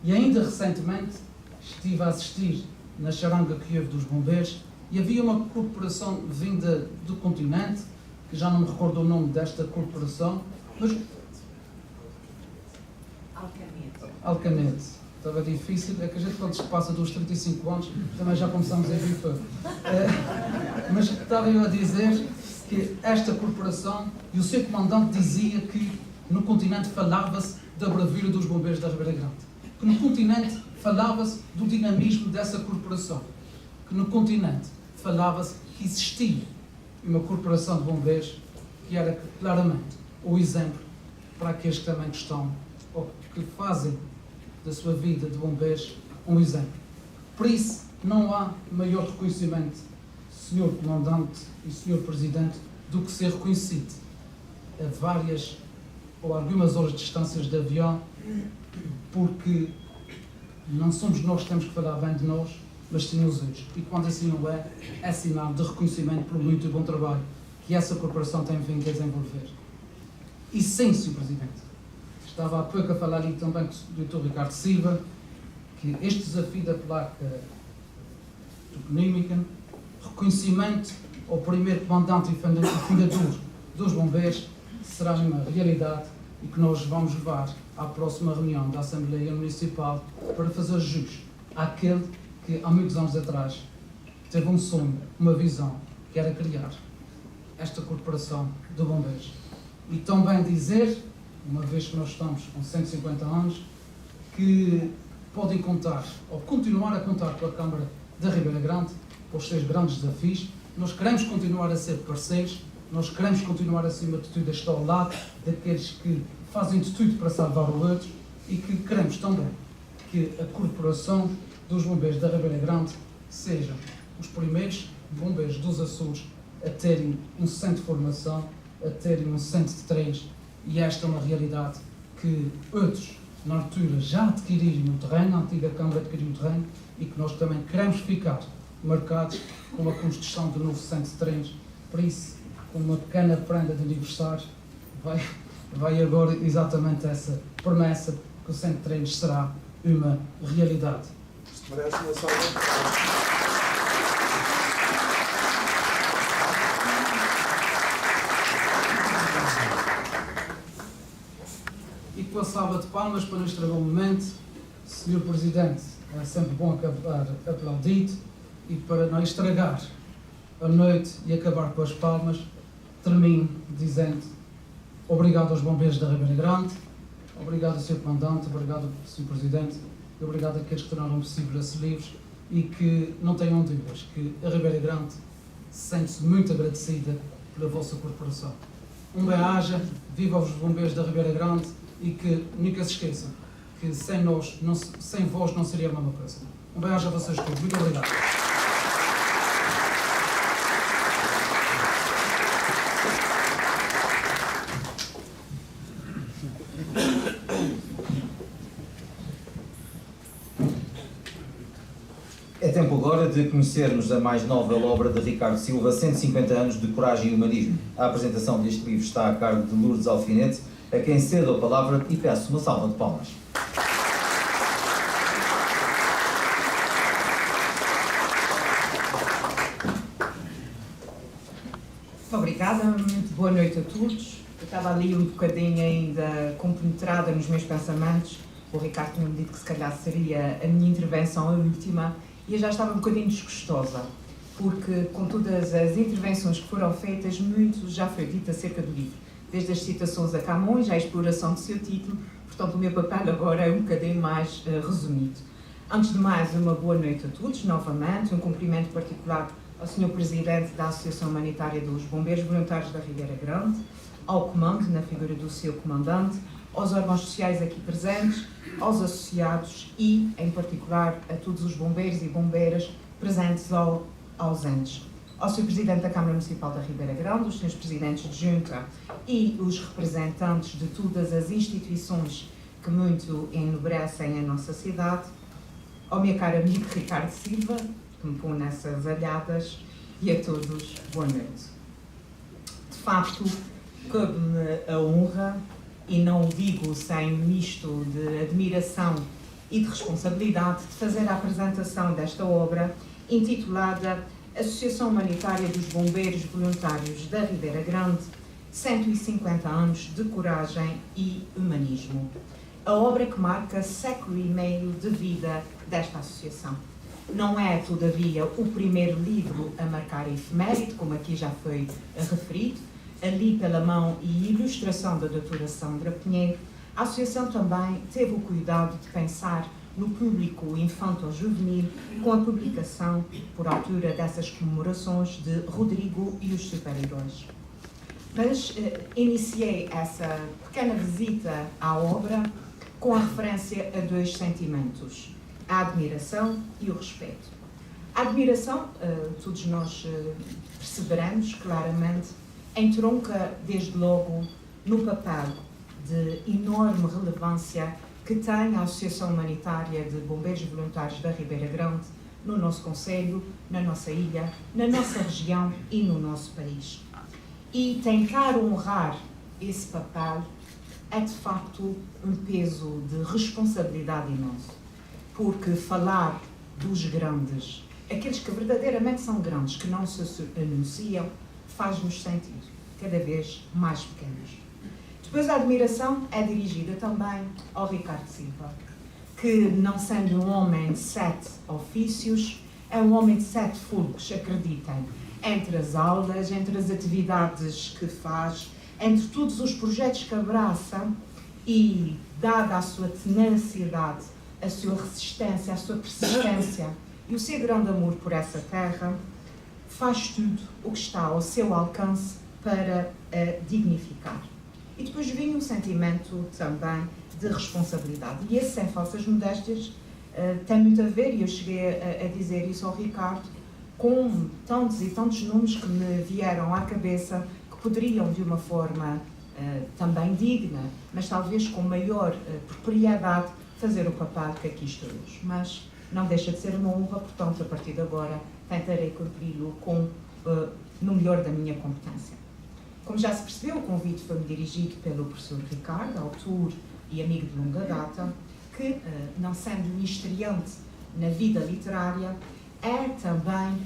D: E ainda recentemente estive a assistir na charanga que houve dos bombeiros e havia uma corporação vinda do continente, que já não me recordo o nome desta corporação, mas... Alcanete. Estava difícil, é que a gente quando se passa dos 35 anos também já começamos a vir todo. Mas estava eu a dizer que esta corporação e o seu comandante dizia que no continente falava-se da bravura dos bombeiros da Ribeira Grande. Que no continente falava-se do dinamismo dessa corporação. Que no continente falava-se que existia uma corporação de bombeiros que era claramente o exemplo para aqueles que também estão ou que fazem da sua vida de bombeiros um exemplo. Por isso, não há maior reconhecimento, Sr. Comandante e Sr. Presidente, do que ser reconhecido a várias ou algumas horas de distâncias de avião, porque não somos nós que temos que falar bem de nós, mas sim os outros. E quando assim não é, é sinal de reconhecimento pelo muito bom trabalho que essa corporação tem vindo a desenvolver. E sim, Sr. Presidente, estava há pouco a falar ali também com o Dr. Ricardo Silva, que este desafio da placa toponímica, reconhecimento ao primeiro comandante e fundador dos bombeiros, será uma realidade e que nós vamos levar à próxima reunião da Assembleia Municipal para fazer jus àquele que há muitos anos atrás teve um sonho, uma visão, que era criar esta corporação de bombeiros. E também dizer, uma vez que nós estamos com 150 anos, que podem contar, ou continuar a contar com a Câmara da Ribeira Grande, para os seus grandes desafios. Nós queremos continuar a ser parceiros, nós queremos continuar, acima de tudo, a estar ao lado daqueles que fazem de tudo para salvar o outro e que queremos também que a corporação dos bombeiros da Ribeira Grande sejam os primeiros bombeiros dos Açores a terem um centro de formação, a terem um centro de treinos, e esta é uma realidade que outros, na altura, já adquiriram o terreno, a antiga Câmara adquiriu o terreno, e que nós também queremos ficar marcados com a construção do novo centro de treinos. Por isso, com uma pequena prenda de aniversário, vai agora exatamente essa promessa que o centro de treinos será uma realidade.
E: Isto merece uma salva.
D: E com a salva de palmas para não estragar o momento, Sr. Presidente, é sempre bom acabar aplaudido, e para não estragar a noite e acabar com as palmas, termino dizendo obrigado aos bombeiros da Ribeira Grande, obrigado ao Sr. Comandante, obrigado ao Sr. Presidente, e obrigado àqueles que tornaram possível esses livros, e que não tenham dúvidas que a Ribeira Grande sente-se muito agradecida pela vossa corporação. Um bem-aja, viva os bombeiros da Ribeira Grande e que nunca se esqueçam que sem nós, sem vós não seria a mesma coisa. Um bem-aja a vocês todos. Muito obrigado.
A: É tempo agora de conhecermos a mais nova obra de Ricardo Silva, 150 anos de coragem e humanismo. A apresentação deste livro está a cargo de Lourdes Alfinete, a quem cedo a palavra e peço uma salva de palmas.
F: Obrigada, muito boa noite a todos. Eu estava ali um bocadinho ainda compenetrada nos meus pensamentos. O Ricardo tinha-me dito que se calhar seria a minha intervenção a última e eu já estava um bocadinho desgostosa, porque com todas as intervenções que foram feitas, muito já foi dito acerca do livro. Desde as citações a Camões, à exploração do seu título, portanto o meu papel agora é um bocadinho mais resumido. Antes de mais, uma boa noite a todos, novamente, um cumprimento particular ao Sr. Presidente da Associação Humanitária dos Bombeiros Voluntários da Ribeira Grande, ao Comando, na figura do seu comandante, aos órgãos sociais aqui presentes, aos associados e, em particular, a todos os bombeiros e bombeiras presentes ou ausentes. Ao Sr. Presidente da Câmara Municipal da Ribeira Grande, os Srs. Presidentes de Junta e os representantes de todas as instituições que muito enobrecem a nossa cidade, ao meu caro amigo Ricardo Silva, que me põe nessas alhadas, e a todos, boa noite. De facto, cabe-me a honra, e não o digo sem um misto de admiração e de responsabilidade, de fazer a apresentação desta obra, intitulada Associação Humanitária dos Bombeiros Voluntários da Ribeira Grande, 150 anos de coragem e humanismo. A obra que marca século e meio de vida desta associação. Não é, todavia, o primeiro livro a marcar a efeméride, como aqui já foi referido, ali pela mão e ilustração da doutora Sandra Pinheiro. A associação também teve o cuidado de pensar no público infanto-juvenil com a publicação, por altura dessas comemorações, de Rodrigo e os Super-Heróis. Mas iniciei essa pequena visita à obra com a referência a dois sentimentos, a admiração e o respeito. A admiração, todos nós perceberemos claramente, entronca desde logo no papel de enorme relevância que tem a Associação Humanitária de Bombeiros Voluntários da Ribeira Grande no nosso concelho, na nossa ilha, na nossa região e no nosso país. E tentar honrar esse papel é de facto um peso de responsabilidade imenso, porque falar dos grandes, aqueles que verdadeiramente são grandes, que não se anunciam, faz-nos sentir cada vez mais pequenos. Depois a admiração é dirigida também ao Ricardo Silva, que, não sendo um homem de 7 ofícios, é um homem de 7 fulgos, acreditem, entre as aulas, entre as atividades que faz, entre todos os projetos que abraça e, dada a sua tenacidade, a sua resistência, a sua persistência e o seu grande amor por essa terra, faz tudo o que está ao seu alcance para a dignificar. E depois vem um sentimento também de responsabilidade. E esse, sem falsas modéstias, tem muito a ver, e eu cheguei a dizer isso ao Ricardo, com tantos e tantos nomes que me vieram à cabeça que poderiam, de uma forma também digna, mas talvez com maior propriedade, fazer o papel que aqui estou hoje. Mas não deixa de ser uma honra, portanto, a partir de agora, tentarei cumpri-lo no melhor da minha competência. Como já se percebeu, o convite foi-me dirigido pelo professor Ricardo, autor e amigo de longa data, que, não sendo um estreante na vida literária, é também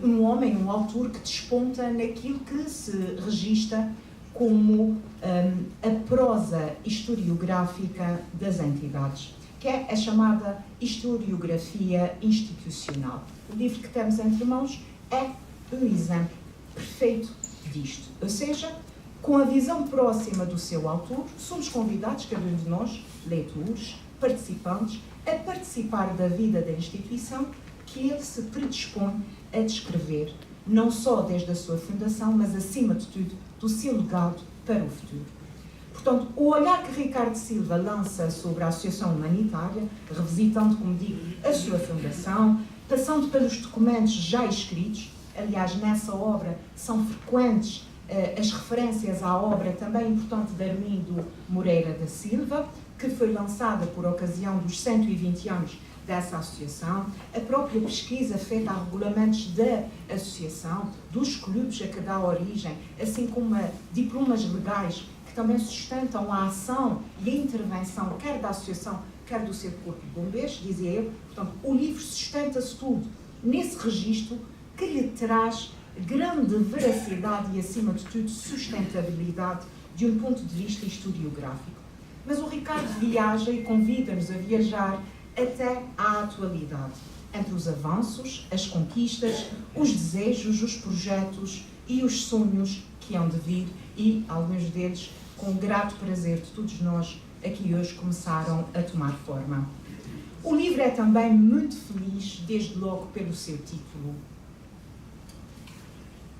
F: um homem, um autor que desponta naquilo que se registra como a prosa historiográfica das entidades, que é a chamada historiografia institucional. O livro que temos entre mãos é um exemplo perfeito disto. Ou seja, com a visão próxima do seu autor, somos convidados, cada um de nós, leitores, participantes, a participar da vida da instituição, que ele se predispõe a descrever, não só desde a sua fundação, mas acima de tudo, do seu legado para o futuro. Portanto, o olhar que Ricardo Silva lança sobre a Associação Humanitária, revisitando, como digo, a sua fundação, passando pelos documentos já escritos, aliás, nessa obra são frequentes as referências à obra também importante de Armindo Moreira da Silva, que foi lançada por ocasião dos 120 anos dessa associação, a própria pesquisa feita a regulamentos da associação, dos clubes a que dá origem, assim como diplomas legais que também sustentam a ação e a intervenção, quer da associação, quer do seu corpo de bombeiros, dizia eu. Portanto, o livro sustenta-se tudo nesse registro que lhe traz grande veracidade e, acima de tudo, sustentabilidade de um ponto de vista historiográfico. Mas o Ricardo viaja e convida-nos a viajar até à atualidade, entre os avanços, as conquistas, os desejos, os projetos e os sonhos que hão de vir e, alguns deles, com o grato prazer de todos nós, aqui hoje começaram a tomar forma. O livro é também muito feliz, desde logo pelo seu título.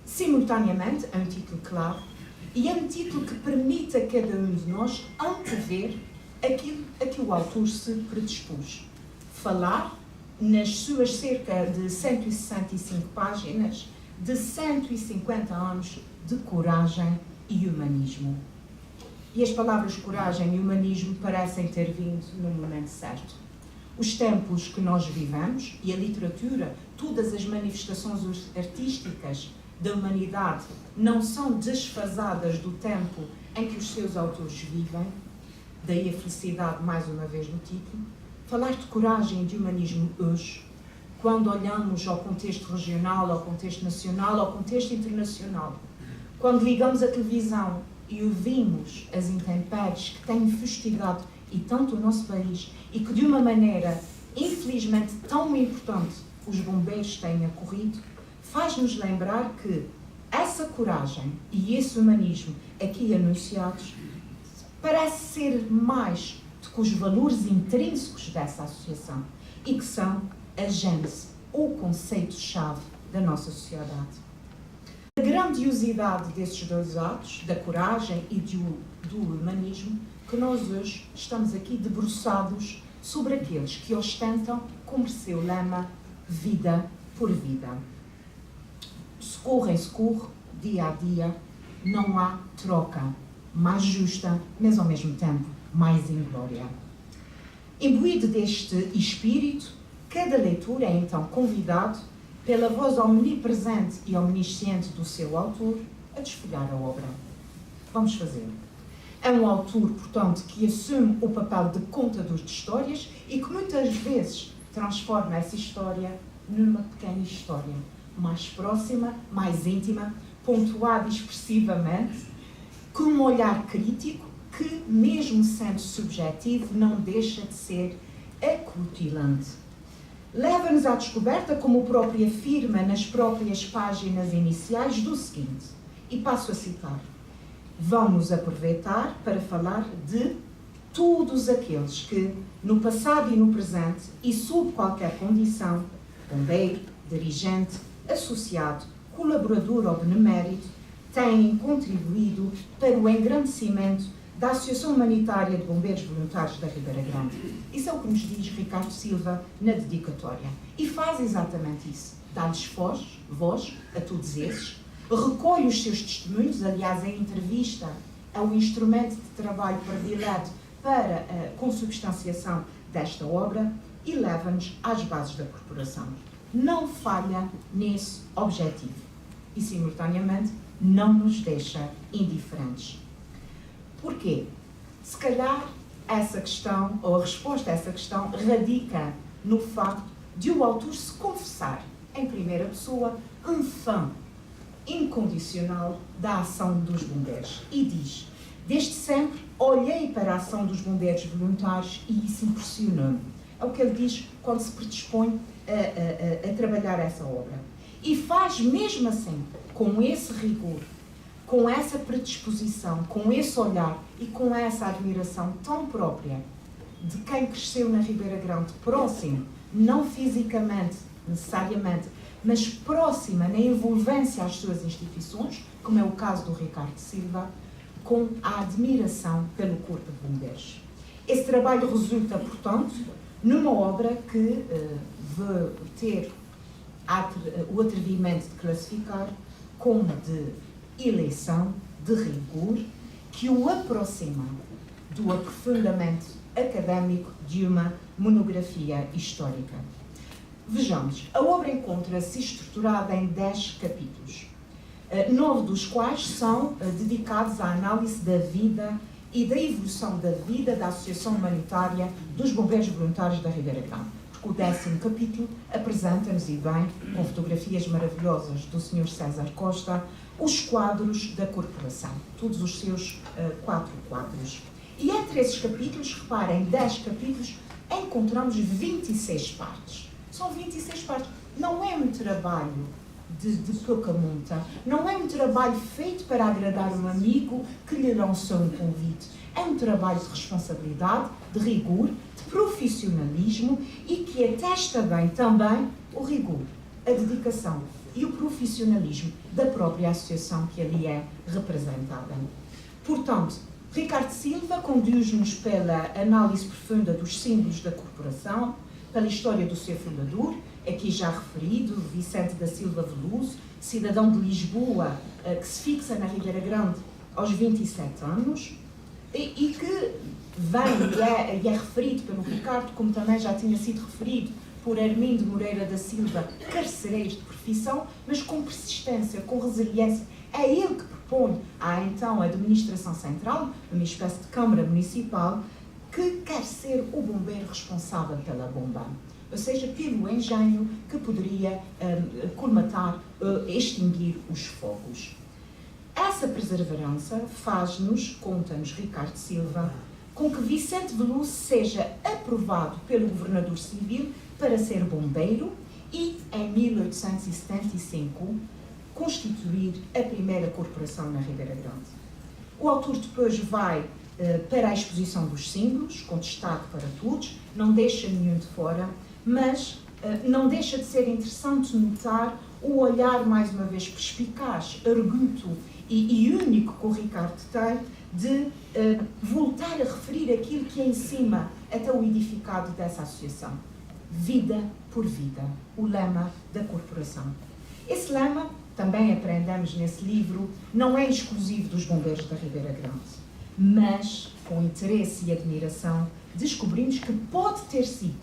F: Simultaneamente, é um título claro, e é um título que permite a cada um de nós antever aquilo a que o autor se predispôs. Falar, nas suas cerca de 165 páginas, de 150 anos de coragem e humanismo. E as palavras coragem e humanismo parecem ter vindo no momento certo. Os tempos que nós vivemos e a literatura, todas as manifestações artísticas da humanidade não são desfasadas do tempo em que os seus autores vivem, daí a felicidade, mais uma vez, do título. Falar de coragem e de humanismo hoje, quando olhamos ao contexto regional, ao contexto nacional, ao contexto internacional, quando ligamos a televisão e ouvimos as intempéries que têm fustigado e tanto o nosso país e que, de uma maneira, infelizmente, tão importante, os bombeiros têm ocorrido, faz-nos lembrar que essa coragem e esse humanismo aqui anunciados parece ser mais do que os valores intrínsecos dessa associação e que são a gênese, o conceito-chave da nossa sociedade. A grandiosidade desses dois atos, da coragem e do humanismo, que nós hoje estamos aqui debruçados sobre aqueles que ostentam como seu lema vida por vida. Socorro em socorro, dia a dia, não há troca mais justa, mas ao mesmo tempo mais inglória. Imbuído deste espírito, cada leitor é então convidado, pela voz omnipresente e omnisciente do seu autor, a desfolhar a obra. Vamos fazer. É um autor, portanto, que assume o papel de contador de histórias e que muitas vezes transforma essa história numa pequena história, mais próxima, mais íntima, pontuada expressivamente, com um olhar crítico que, mesmo sendo subjetivo, não deixa de ser acutilante. Leva-nos à descoberta, como o próprio afirma nas próprias páginas iniciais, do seguinte, e passo a citar: vamos aproveitar para falar de todos aqueles que, no passado e no presente, e sob qualquer condição, bombeiro, dirigente, associado, colaborador ou benemérito, têm contribuído para o engrandecimento da Associação Humanitária de Bombeiros Voluntários da Ribeira Grande. Isso é o que nos diz Ricardo Silva na dedicatória. E faz exatamente isso. Dá-lhes voz a todos esses, recolhe os seus testemunhos, aliás, a entrevista é o instrumento de trabalho predileto para a consubstanciação desta obra e leva-nos às bases da corporação. Não falha nesse objetivo e, simultaneamente, não nos deixa indiferentes. Porquê? Se calhar essa questão, ou a resposta a essa questão, radica no facto de o autor se confessar, em primeira pessoa, um fã incondicional da ação dos bombeiros. E diz: desde sempre olhei para a ação dos bombeiros voluntários e isso impressionou-me. É o que ele diz quando se predispõe a trabalhar essa obra. E faz mesmo assim, com esse rigor, com essa predisposição, com esse olhar e com essa admiração tão própria de quem cresceu na Ribeira Grande, próximo, não fisicamente, necessariamente, mas próxima na envolvência às suas instituições, como é o caso do Ricardo Silva, com a admiração pelo Corpo de Bombeiros. Esse trabalho resulta, portanto, numa obra que vai ter o atrevimento de classificar como de eleição, de rigor, que o aproxima do aprofundamento académico de uma monografia histórica. Vejamos, a obra encontra-se estruturada em 10 capítulos, 9 dos quais são dedicados à análise da vida e da evolução da vida da Associação Humanitária dos Bombeiros Voluntários da Ribeira Grande. Porque o 10º capítulo apresenta-nos, e bem, com fotografias maravilhosas do Sr. César Costa, os quadros da corporação, todos os seus 4 quadros. E entre esses capítulos, reparem, 10 capítulos, encontramos 26 partes. São 26 partes. Não é um trabalho de pouca monta, não é um trabalho feito para agradar um amigo que lhe lançou um convite. É um trabalho de responsabilidade, de rigor, de profissionalismo e que atesta bem também o rigor, a dedicação e o profissionalismo da própria associação que ali é representada. Portanto, Ricardo Silva conduz-nos pela análise profunda dos símbolos da corporação, pela história do seu fundador, aqui já referido, Vicente da Silva Veloso, cidadão de Lisboa, que se fixa na Ribeira Grande aos 27 anos, e que vem e é referido pelo Ricardo, como também já tinha sido referido por Armindo Moreira da Silva, carcereiro de profissão, mas com persistência, com resiliência. É ele que propõe à então Administração Central, uma espécie de Câmara Municipal, que quer ser o bombeiro responsável pela bomba, ou seja, pelo engenho que poderia colmatar, extinguir os fogos. Essa perseverança faz-nos, conta-nos Ricardo Silva, com que Vicente Veloso seja aprovado pelo governador civil para ser bombeiro e, em 1875, constituir a primeira corporação na Ribeira Grande. O autor depois vai para a exposição dos símbolos, com destaque para todos, não deixa nenhum de fora, mas não deixa de ser interessante notar o olhar, mais uma vez, perspicaz, arguto e único que o Ricardo tem de voltar a referir aquilo que é em cima até o edificado dessa associação. Vida por vida, o lema da corporação. Esse lema, também aprendemos nesse livro, não é exclusivo dos bombeiros da Ribeira Grande, mas, com interesse e admiração, descobrimos que pode ter sido,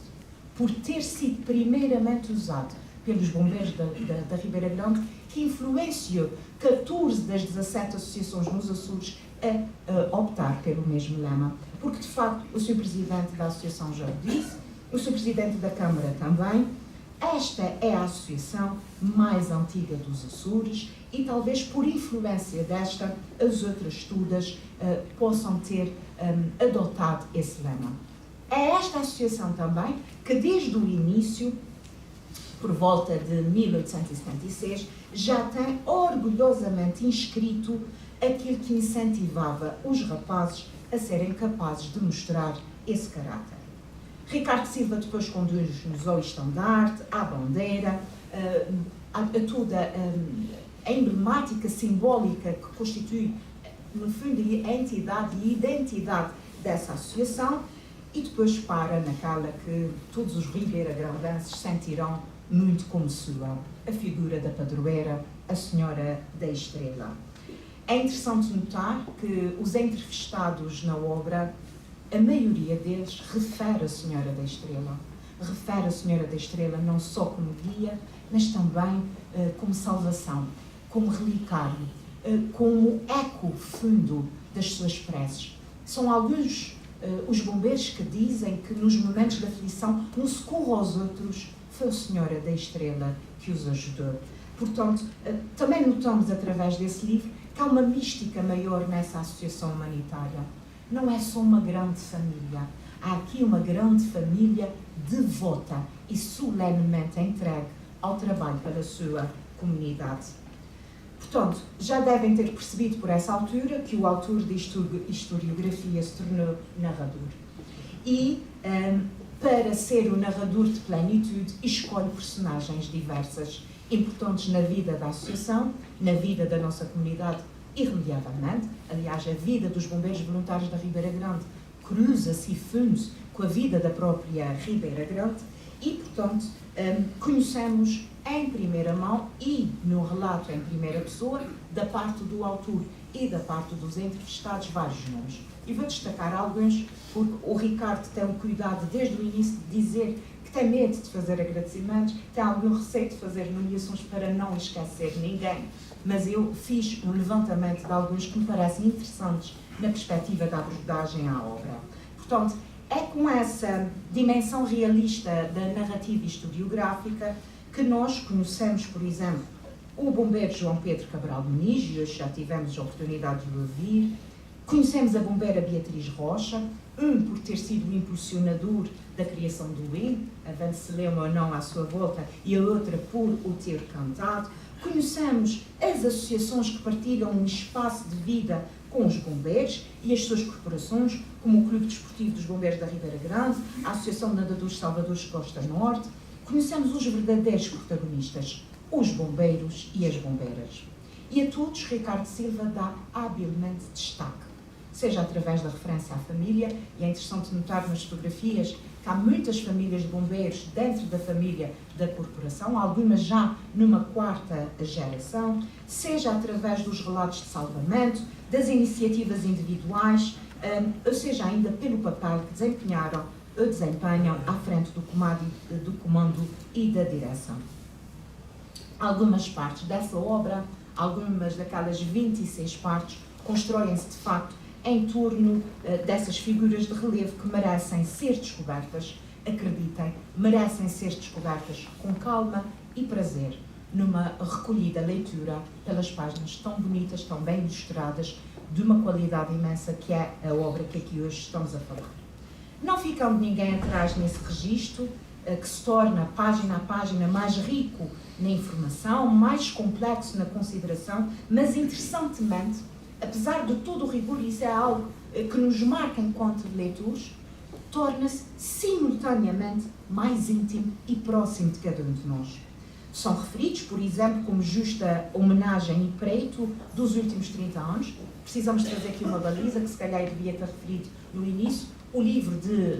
F: por ter sido primeiramente usado pelos bombeiros da Ribeira Grande, que influenciou 14 das 17 associações nos Açores a optar pelo mesmo lema. Porque, de facto, o Sr. Presidente da Associação já o disse, o Sr. Presidente da Câmara também, esta é a associação mais antiga dos Açores e talvez por influência desta as outras todas possam ter adotado esse lema. É esta associação também que desde o início, por volta de 1876, já tem orgulhosamente inscrito aquilo que incentivava os rapazes a serem capazes de mostrar esse caráter. Ricardo Silva depois conduz-nos ao estandarte, à bandeira, a toda a emblemática simbólica que constitui, no fundo, a entidade e a identidade dessa associação e depois para naquela que todos os ribeira-grandenses sentirão muito como sua, a figura da padroeira, a Senhora da Estrela. É interessante notar que os entrevistados na obra, a maioria deles refere a Senhora da Estrela. Refere a Senhora da Estrela não só como guia, mas também como salvação, como relicário, como eco fundo das suas preces. São alguns os bombeiros que dizem que nos momentos de aflição, no socorro aos outros, foi a Senhora da Estrela que os ajudou. Portanto, também notamos através desse livro que há uma mística maior nessa associação humanitária. Não é só uma grande família, há aqui uma grande família devota e solenemente entregue ao trabalho pela sua comunidade. Portanto, já devem ter percebido por essa altura que o autor de historiografia se tornou narrador. E para ser o narrador de plenitude e escolhe personagens diversas, importantes na vida da associação, na vida da nossa comunidade irremediavelmente. Aliás, a vida dos bombeiros voluntários da Ribeira Grande cruza-se e funde-se com a vida da própria Ribeira Grande e, portanto, conhecemos em primeira mão e no relato em primeira pessoa, da parte do autor e da parte dos entrevistados, vários nomes. E vou destacar alguns, porque o Ricardo tem o cuidado desde o início de dizer que tem medo de fazer agradecimentos, tem algum receio de fazer nomeações para não esquecer ninguém, mas eu fiz um levantamento de alguns que me parecem interessantes na perspectiva da abordagem à obra. Portanto, é com essa dimensão realista da narrativa historiográfica que nós conhecemos, por exemplo, o bombeiro João Pedro Cabral Muniz, e hoje já tivemos a oportunidade de o ouvir. Conhecemos a bombeira Beatriz Rocha, por ter sido o impulsionador da criação do hino, havendo se lema ou não à sua volta, e a outra por o ter cantado. Conhecemos as associações que partilham um espaço de vida com os bombeiros e as suas corporações, como o Clube Desportivo dos Bombeiros da Ribeira Grande, a Associação de Nadadores Salvadores Costa Norte. Conhecemos os verdadeiros protagonistas, os bombeiros e as bombeiras. E a todos Ricardo Silva dá habilmente destaque, seja através da referência à família, e é interessante notar nas fotografias que há muitas famílias de bombeiros dentro da família da corporação, algumas já numa quarta geração, seja através dos relatos de salvamento, das iniciativas individuais, ou seja ainda pelo papel que desempenham à frente do comando e da direção. Algumas partes dessa obra, algumas daquelas 26 partes, constroem-se de facto em torno dessas figuras de relevo que merecem ser descobertas, acreditem, merecem ser descobertas com calma e prazer, numa recolhida leitura pelas páginas tão bonitas, tão bem ilustradas, de uma qualidade imensa que é a obra que aqui hoje estamos a falar. Não ficando ninguém atrás nesse registro, que se torna página a página mais rico na informação, mais complexo na consideração, mas interessantemente, apesar de todo o rigor, isso é algo que nos marca enquanto leitores, torna-se simultaneamente mais íntimo e próximo de cada um de nós. São referidos, por exemplo, como justa homenagem e preito dos últimos 30 anos. Precisamos trazer aqui uma baliza, que se calhar devia ter referido no início. O livro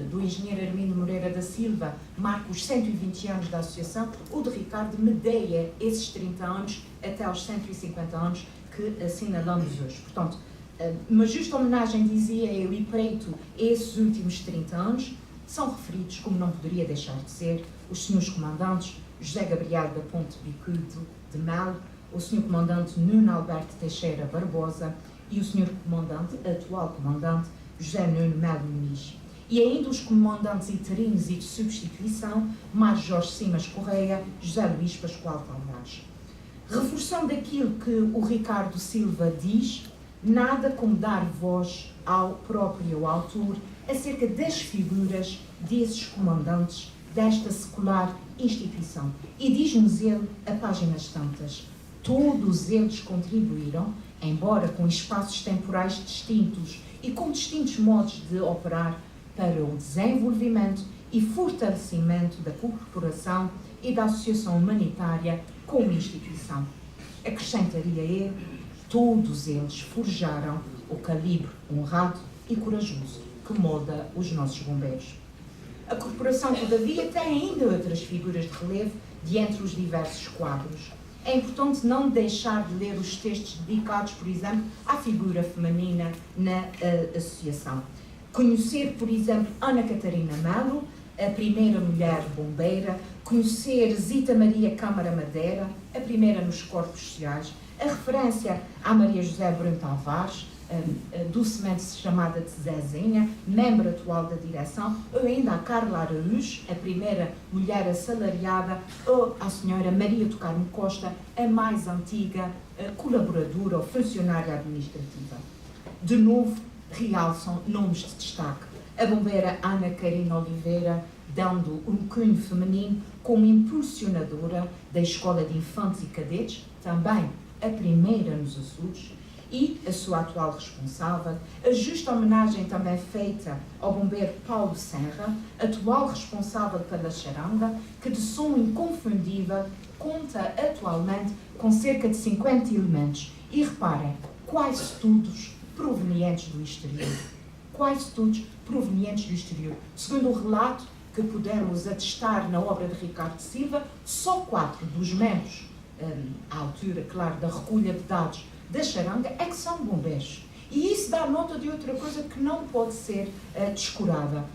F: do engenheiro Armindo Moreira da Silva marca os 120 anos da associação. O de Ricardo medeia esses 30 anos até aos 150 anos que assinalamos hoje. Portanto, uma justa homenagem, dizia eu, e preito, esses últimos 30 anos, são referidos, como não poderia deixar de ser, os senhores comandantes José Gabriel da Ponte Bicudo de Melo, o senhor comandante Nuno Alberto Teixeira Barbosa e o senhor comandante, atual comandante, José Nuno Melo Muniz. E ainda os comandantes interinos e de substituição, Mário Jorge Simas Correia, José Luís Pascoal Tavares. Reforçando aquilo que o Ricardo Silva diz, nada como dar voz ao próprio autor acerca das figuras desses comandantes desta secular instituição. E diz-nos ele, a páginas tantas, todos eles contribuíram, embora com espaços temporais distintos e com distintos modos de operar, para o desenvolvimento e fortalecimento da corporação e da associação humanitária como instituição. Acrescentaria ele, todos eles forjaram o calibre honrado e corajoso que molda os nossos bombeiros. A corporação, todavia, tem ainda outras figuras de relevo de entre os diversos quadros. É importante não deixar de ler os textos dedicados, por exemplo, à figura feminina na associação. Conhecer, por exemplo, Ana Catarina Melo, a primeira mulher bombeira, conhecer Zita Maria Câmara Madeira, a primeira nos corpos sociais, a referência à Maria José Bruno Tavares, docemente chamada de Zezinha, membro atual da direção, ou ainda a Carla Araújo, a primeira mulher assalariada, ou a senhora Maria do Carmo Costa, a mais antiga colaboradora ou funcionária administrativa. De novo, realçam nomes de destaque. A bombeira Ana Karina Oliveira, dando um cunho feminino como impulsionadora da Escola de Infantes e Cadetes, também a primeira nos Açores, e a sua atual responsável, a justa homenagem também feita ao bombeiro Paulo Serra, atual responsável pela charanga, que de som inconfundível conta atualmente com cerca de 50 elementos. E reparem, quase todos provenientes do exterior. Quase todos provenientes do exterior. Segundo o relato que pudemos atestar na obra de Ricardo Silva, só 4 dos membros, à altura, claro, da recolha de dados da charanga, é que são bombeiros. E isso dá nota de outra coisa que não pode ser descurada.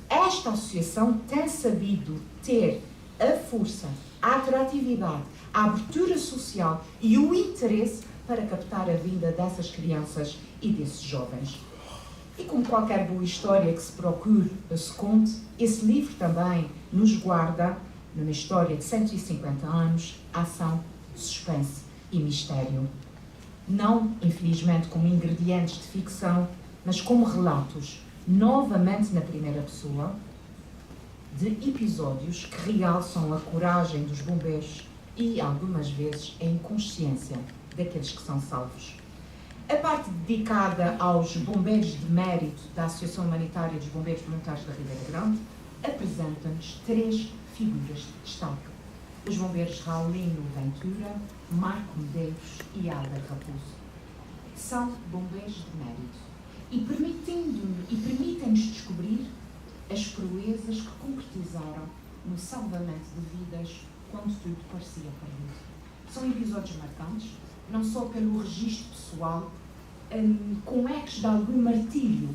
F: Esta associação tem sabido ter a força, a atratividade, a abertura social e o interesse para captar a vinda dessas crianças e desses jovens. E como qualquer boa história que se procure se conte, esse livro também nos guarda, numa história de 150 anos, ação, suspense e mistério. Não, infelizmente, como ingredientes de ficção, mas como relatos, novamente na primeira pessoa, de episódios que realçam a coragem dos bombeiros e, algumas vezes, a inconsciência daqueles que são salvos. A parte dedicada aos bombeiros de mérito da Associação Humanitária dos Bombeiros Voluntários da Ribeira Grande apresenta-nos 3 figuras de destaque. Os bombeiros Raulino Ventura, Marco Medeiros e Alda Raposo. São bombeiros de mérito e permitem-nos descobrir as proezas que concretizaram no salvamento de vidas quando tudo parecia perdido. São episódios marcantes, não só pelo registro pessoal, com ecos de algum martírio,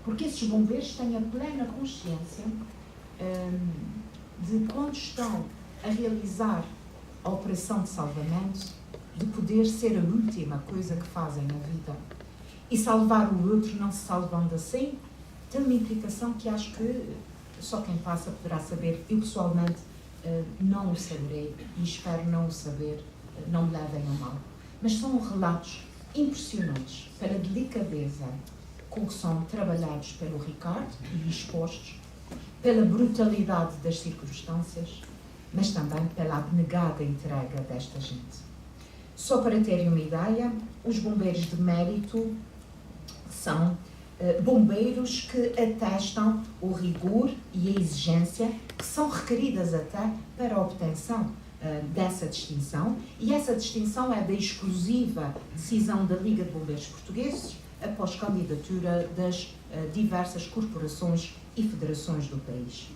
F: porque esses bombeiros têm a plena consciência de quando estão a realizar a operação de salvamento, de poder ser a última coisa que fazem na vida. E salvar o outro não se salvando assim, tem uma implicação que acho que só quem passa poderá saber. Eu, pessoalmente, não o saberei e espero não o saber, não me levem a mal. Mas são relatos impressionantes pela delicadeza com que são trabalhados pelo Ricardo e expostos, pela brutalidade das circunstâncias, mas também pela abnegada entrega desta gente. Só para terem uma ideia, os bombeiros de mérito são bombeiros que atestam o rigor e a exigência que são requeridas até para a obtenção dessa distinção, e essa distinção é da exclusiva decisão da Liga de Bombeiros Portugueses após candidatura das diversas corporações e federações do país.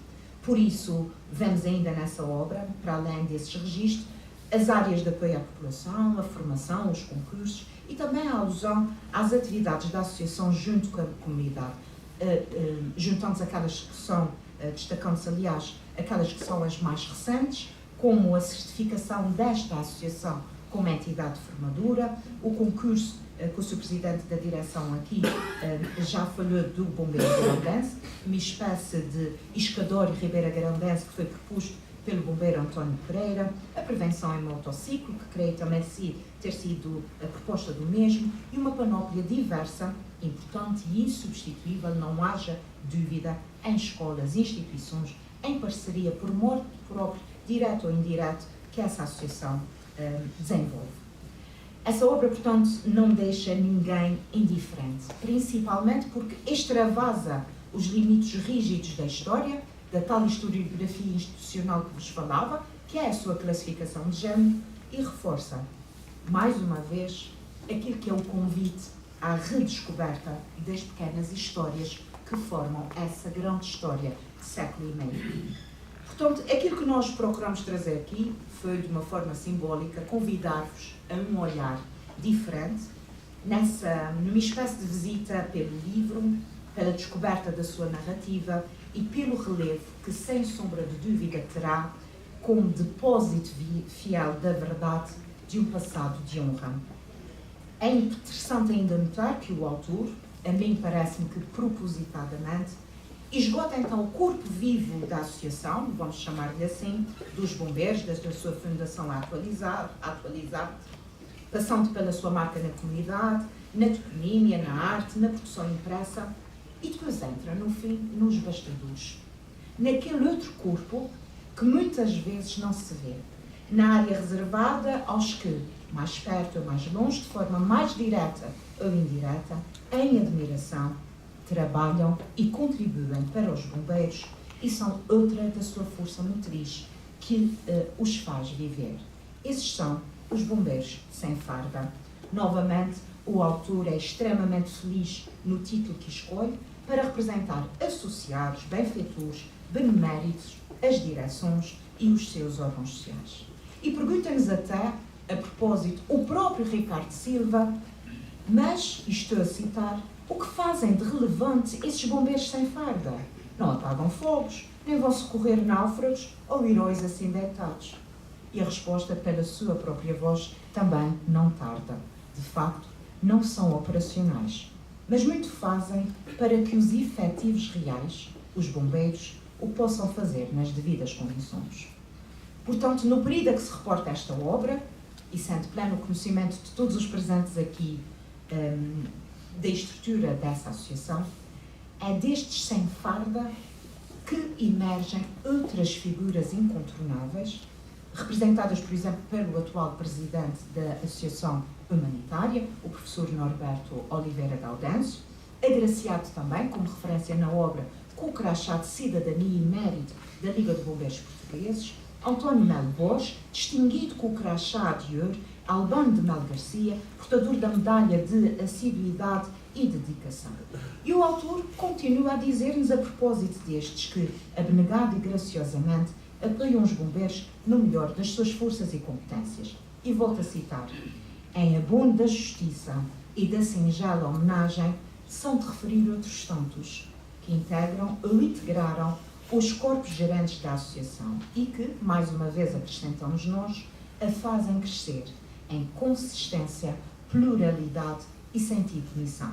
F: Por isso, vemos ainda nessa obra, para além desses registros, as áreas de apoio à população, a formação, os concursos e também a alusão às atividades da associação junto com a comunidade, juntando-se aquelas que são, destacando-se aliás, aquelas que são as mais recentes, como a certificação desta associação como entidade formadora, o concurso que o Sr. Presidente da direção aqui já falou do Bombeiro Grandense, uma espécie de escador Ribeira Grandense que foi proposto pelo bombeiro António Pereira, a prevenção em motociclo, que creio também ter sido a proposta do mesmo, e uma panóplia diversa, importante e insubstituível, não haja dúvida, em escolas, instituições, em parceria por modo próprio, direto ou indireto, que essa associação desenvolve. Essa obra, portanto, não deixa ninguém indiferente, principalmente porque extravasa os limites rígidos da história, da tal historiografia institucional que vos falava, que é a sua classificação de género, e reforça, mais uma vez, aquilo que é o convite à redescoberta das pequenas histórias que formam essa grande história de século e meio. Portanto, aquilo que nós procuramos trazer aqui foi, de uma forma simbólica, convidar-vos a um olhar diferente, numa espécie de visita pelo livro, pela descoberta da sua narrativa e pelo relevo que, sem sombra de dúvida, terá como depósito fiel da verdade de um passado de honra. É interessante ainda notar que o autor, a mim parece-me que propositadamente, esgota então o corpo vivo da associação, vamos chamar-lhe assim, dos bombeiros, desde a sua fundação atualizada, passando pela sua marca na comunidade, na toponímia, na arte, na produção impressa, e depois entra, no fim, nos bastidores. Naquele outro corpo que muitas vezes não se vê, na área reservada aos que, mais perto ou mais longe, de forma mais direta ou indireta, em admiração, trabalham e contribuem para os bombeiros e são outra da sua força motriz que os faz viver. Esses são os bombeiros sem farda. Novamente, o autor é extremamente feliz no título que escolhe para representar associados, benfeitores, beneméritos, as direções e os seus órgãos sociais. E pergunta-nos até, a propósito, o próprio Ricardo Silva, mas, e estou a citar, o que fazem de relevante esses bombeiros sem farda? Não apagam fogos, nem vão socorrer náufragos ou heróis assim deitados. E a resposta, pela sua própria voz, também não tarda. De facto, não são operacionais, mas muito fazem para que os efetivos reais, os bombeiros, o possam fazer nas devidas condições. Portanto, no período a que se reporta esta obra, e sendo pleno conhecimento de todos os presentes aqui da estrutura dessa associação, é destes sem farda que emergem outras figuras incontornáveis, representadas, por exemplo, pelo atual presidente da Associação Humanitária, o professor Norberto Oliveira Gaudêncio, agraciado também, como referência na obra, com o crachá de Cidadania e Mérito da Liga de Bombeiros Portugueses, António Melo Borges, distinguido com o crachá de ouro, Albano de Melo Garcia, portador da medalha de assiduidade e dedicação. E o autor continua a dizer-nos, a propósito destes, que, abnegado e graciosamente, apoiam os bombeiros no melhor das suas forças e competências. E volto a citar: em abono da justiça e da singela homenagem, são de referir outros tantos que integram ou integraram os corpos gerentes da associação e que, mais uma vez acrescentamos nós, a fazem crescer em consistência, pluralidade e sentido de missão.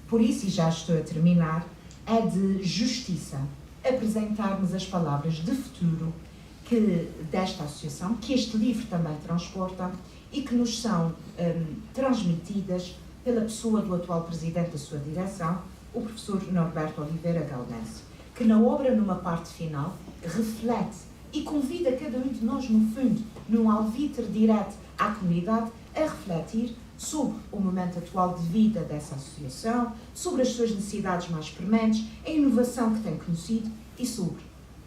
F: Por isso, e já estou a terminar, é de justiça apresentar-nos as palavras de futuro desta associação, que este livro também transporta e que nos são transmitidas pela pessoa do atual presidente da sua direção, o professor Norberto Oliveira Gaudêncio, que na obra, numa parte final, reflete e convida cada um de nós, no fundo, num alvitre direto à comunidade, a refletir sobre o momento atual de vida dessa associação, sobre as suas necessidades mais prementes, a inovação que tem conhecido e sobre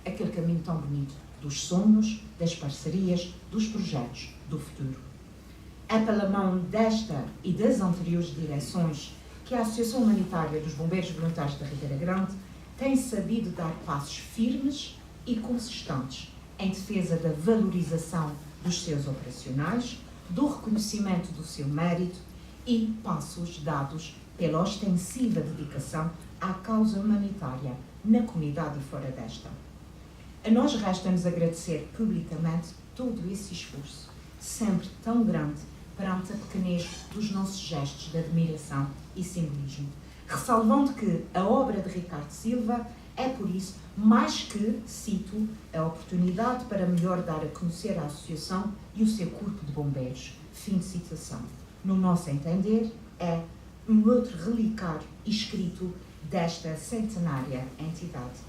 F: aquele caminho tão bonito dos sonhos, das parcerias, dos projetos do futuro. É pela mão desta e das anteriores direções que a Associação Humanitária dos Bombeiros Voluntários da Ribeira Grande tem sabido dar passos firmes e consistentes em defesa da valorização dos seus operacionais, do reconhecimento do seu mérito e passos dados pela ostensiva dedicação à causa humanitária na comunidade e fora desta. A nós resta-nos agradecer publicamente todo esse esforço, sempre tão grande perante a pequenez dos nossos gestos de admiração e simbolismo, ressalvando que a obra de Ricardo Silva é, por isso, mais que, cito, a oportunidade para melhor dar a conhecer a associação e o seu corpo de bombeiros. Fim de citação. No nosso entender, é um outro relicário escrito desta centenária entidade.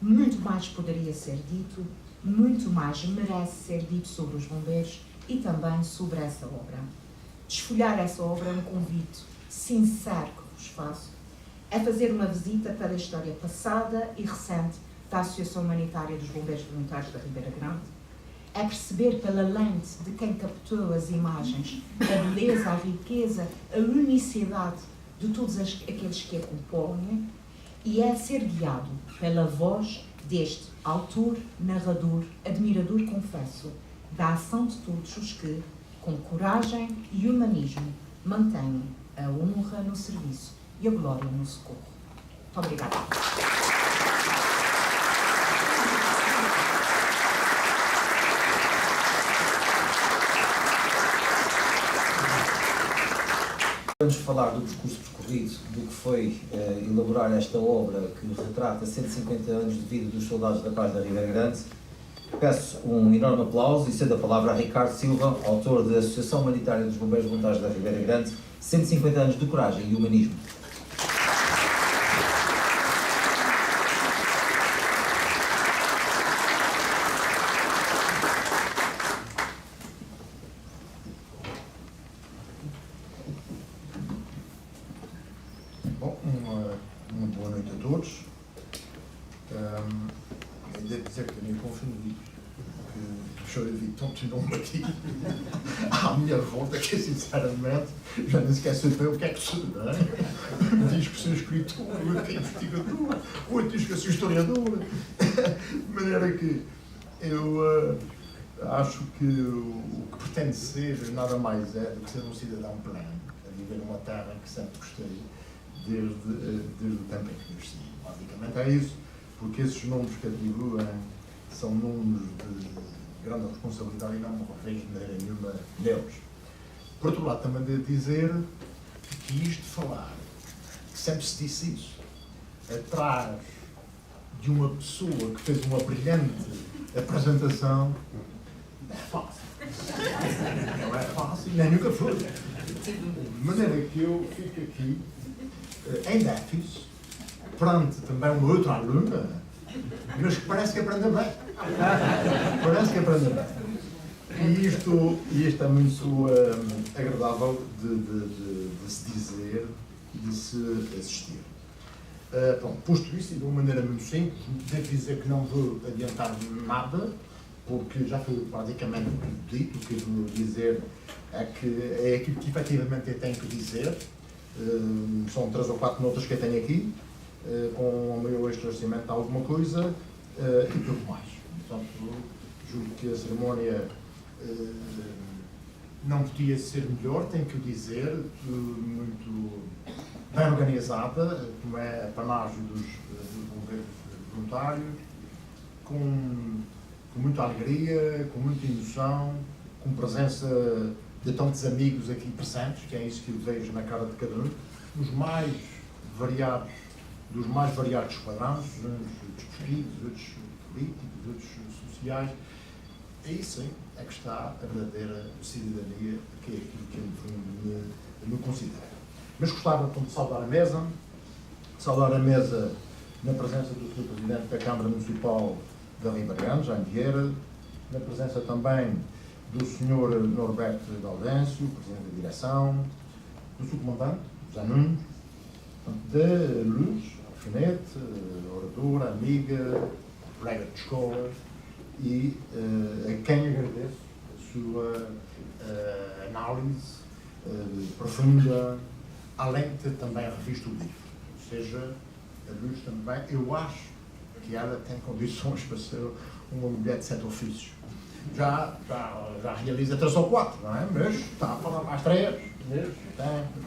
F: Muito mais poderia ser dito, muito mais merece ser dito sobre os bombeiros e também sobre essa obra. Desfolhar essa obra é um convite sincero que vos faço, é fazer uma visita pela história passada e recente da Associação Humanitária dos Bombeiros Voluntários da Ribeira Grande, é perceber pela lente de quem captou as imagens a beleza, a riqueza, a unicidade de todos aqueles que a compõem e é ser guiado pela voz deste autor, narrador, admirador, confesso, da ação de todos os que, com coragem e humanismo, mantêm a honra no serviço e a glória no socorro. Muito obrigada.
A: Vamos falar do percurso percorrido, do que foi elaborar esta obra que retrata 150 anos de vida dos soldados da paz da Ribeira Grande. Peço um enorme aplauso e cedo a palavra a Ricardo Silva, autor da Associação Humanitária dos Bombeiros Voluntários da Ribeira Grande, 150 anos de coragem e humanismo.
G: todos. Devo dizer que tenho confundido, porque o Sr. David continuou-me aqui à minha volta, que sinceramente já nem sequer sei bem o que é que sou, não é? Diz que sou escritor, outro que é investigador, outro diz que sou historiador, de maneira que eu acho que o que pretende ser nada mais é do que ser um cidadão pleno, a viver numa terra que sempre gostei, desde o tempo em que nasci. Basicamente é isso, porque esses números que atribuem são números de grande responsabilidade e não me revejo de maneira nenhuma neles. Por outro lado, também devo dizer que isto de falar, que sempre se disse isso, atrás de uma pessoa que fez uma brilhante apresentação, não é fácil. Não é fácil, nem nunca foi. De maneira que eu fico aqui em déficit, perante também uma outra aluna, mas que parece que aprende bem. Parece que aprende bem. E isto é muito agradável de se dizer e de se assistir. Bom, posto isso, e de uma maneira muito simples, devo dizer que não vou adiantar nada, porque já foi praticamente tudo dito. O que eu vou dizer é aquilo que efetivamente eu tenho que dizer. São 3 ou 4 notas que eu tenho aqui, com o meu esclarecimento de alguma coisa e pouco mais. Portanto, julgo que a cerimónia não podia ser melhor, tenho que o dizer, muito bem organizada, como é a panagem dos bombeiros voluntários, com muita alegria, com muita emoção, com presença de tantos amigos aqui presentes, que é isso que eu vejo na cara de cada um, dos mais variados quadrantes, uns desportivos, outros políticos, outros sociais. Aí sim é que está a verdadeira cidadania, que é aquilo que eu me considero. Mas gostava então, de saudar a mesa na presença do Sr. Presidente da Câmara Municipal da Ribarejo, Jaime Vieira, na presença também do Sr. Norberto Gaudêncio, Presidente da Direção, do Sr. Comandante, José Nunes, da Luz, alfinete, oradora, amiga, colega de escola, e a quem agradeço a sua análise profunda, além de ter também revisto o livro. Ou seja, a Luz também, eu acho que ela tem condições para ser uma mulher de 7 ofícios. Já realiza 3 ou 4, não é? Mas está a falar mais 3,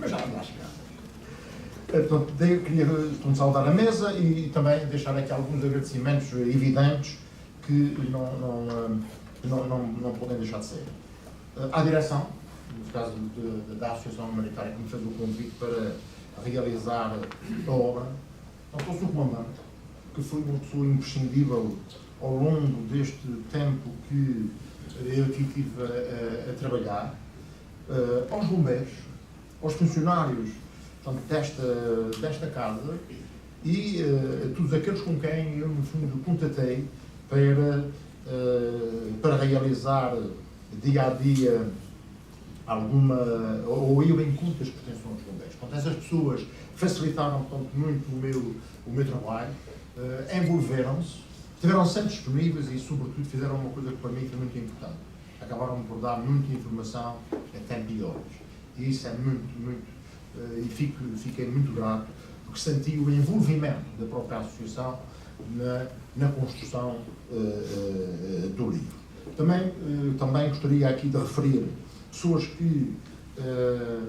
G: mas já anda a chegar. Portanto, eu queria saudar a mesa e também deixar aqui alguns agradecimentos evidentes que não podem deixar de ser. À direção, no caso da Associação Humanitária, que me fez o convite para realizar a obra, ao Sr. Comandante, que foi uma pessoa imprescindível ao longo deste tempo que eu aqui estive a trabalhar, aos bombeiros, aos funcionários, portanto, desta casa e a todos aqueles com quem eu, no fundo, contatei para realizar dia a dia alguma, ou eu encontro as pretensões dos bombeiros. Portanto, essas pessoas facilitaram, portanto, muito o meu trabalho, envolveram-se, estiveram sempre disponíveis e, sobretudo, fizeram uma coisa que para mim foi muito importante. Acabaram por dar muita informação em tempo e horas. E isso é muito e fiquei muito grato, porque senti o envolvimento da própria associação na construção do livro. Também gostaria aqui de referir pessoas que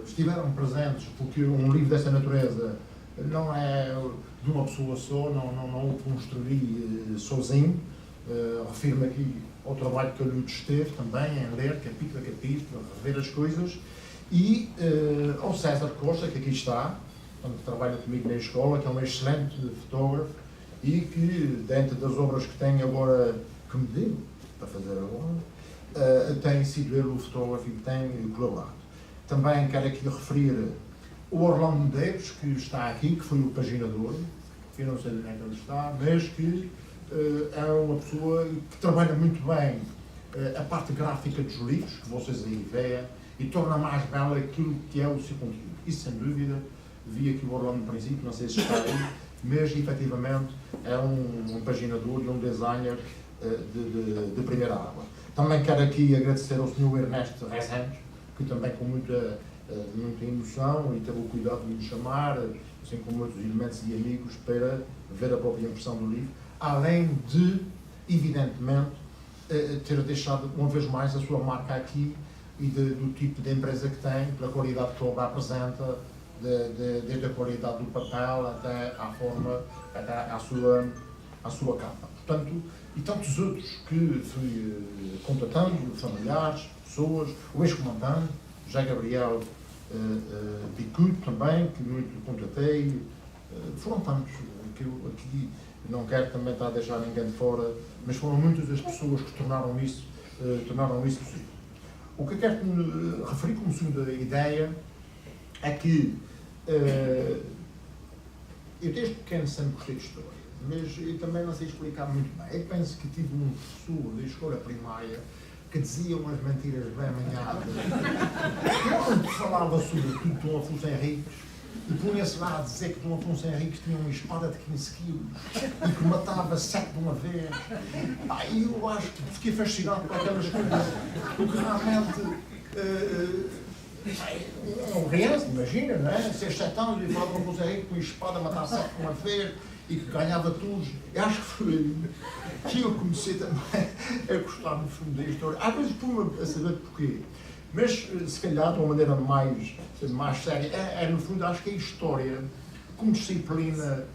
G: estiveram presentes, porque um livro dessa natureza não é de uma pessoa só, não o construí sozinho. Refiro-me aqui ao trabalho que a Luz teve também, em ler capítulo a capítulo, rever as coisas, e ao César Costa, que aqui está, que trabalha comigo na escola, que é um excelente fotógrafo e que, dentro das obras que tem agora, que me deu para fazer agora, tem sido ele o fotógrafo e tem colaborado. Também quero aqui referir o Orlando Medeiros, que está aqui, que foi o paginador, que eu não sei onde é que ele está, mas que é uma pessoa que trabalha muito bem a parte gráfica dos livros, que vocês aí veem, e torna mais bela aquilo que é o seu conteúdo. Isso, sem dúvida, vi aqui o Orlando no princípio, não sei se está aí, mas efetivamente é um paginador e um designer de primeira água. Também quero aqui agradecer ao Sr. Ernesto Rezende, que também com muita emoção e teve o cuidado de me chamar, assim como outros elementos e amigos, para ver a própria impressão do livro, além de, evidentemente, ter deixado uma vez mais a sua marca aqui e do tipo de empresa que tem, pela qualidade que a obra apresenta, desde a qualidade do papel até à forma, até à sua capa. Portanto, e tantos outros que fui contatando, familiares, pessoas, o ex-comandante, José Gabriel Bicut também, que muito contatei, foram tantos, que eu aqui não quero também estar a deixar ninguém de fora, mas foram muitas as pessoas que tornaram isso possível. O que eu quero referir como segunda ideia é que eu desde pequeno sempre gostei de história, mas eu também não sei explicar muito bem. Eu penso que tive um professor da escola primária que dizia umas mentiras bem amanhadas, quando falava sobretudo de Dom Afonso Henriques, e punha-se lá a dizer que Dom Afonso Henriques tinha uma espada de 15 quilos e que matava 7 de uma vez. E eu acho que fiquei fascinado com aquelas coisas, porque realmente uma criança, imagina, não é? 6, 7 anos e falava com Dom Afonso Henriques com uma espada a matar 7 de uma vez e que ganhava tudo. Eu acho que foi que eu comecei também a gostar no fundo da história. Às vezes fui a saber porquê. Mas, se calhar, de uma maneira mais séria, no fundo, acho que a história, como disciplina,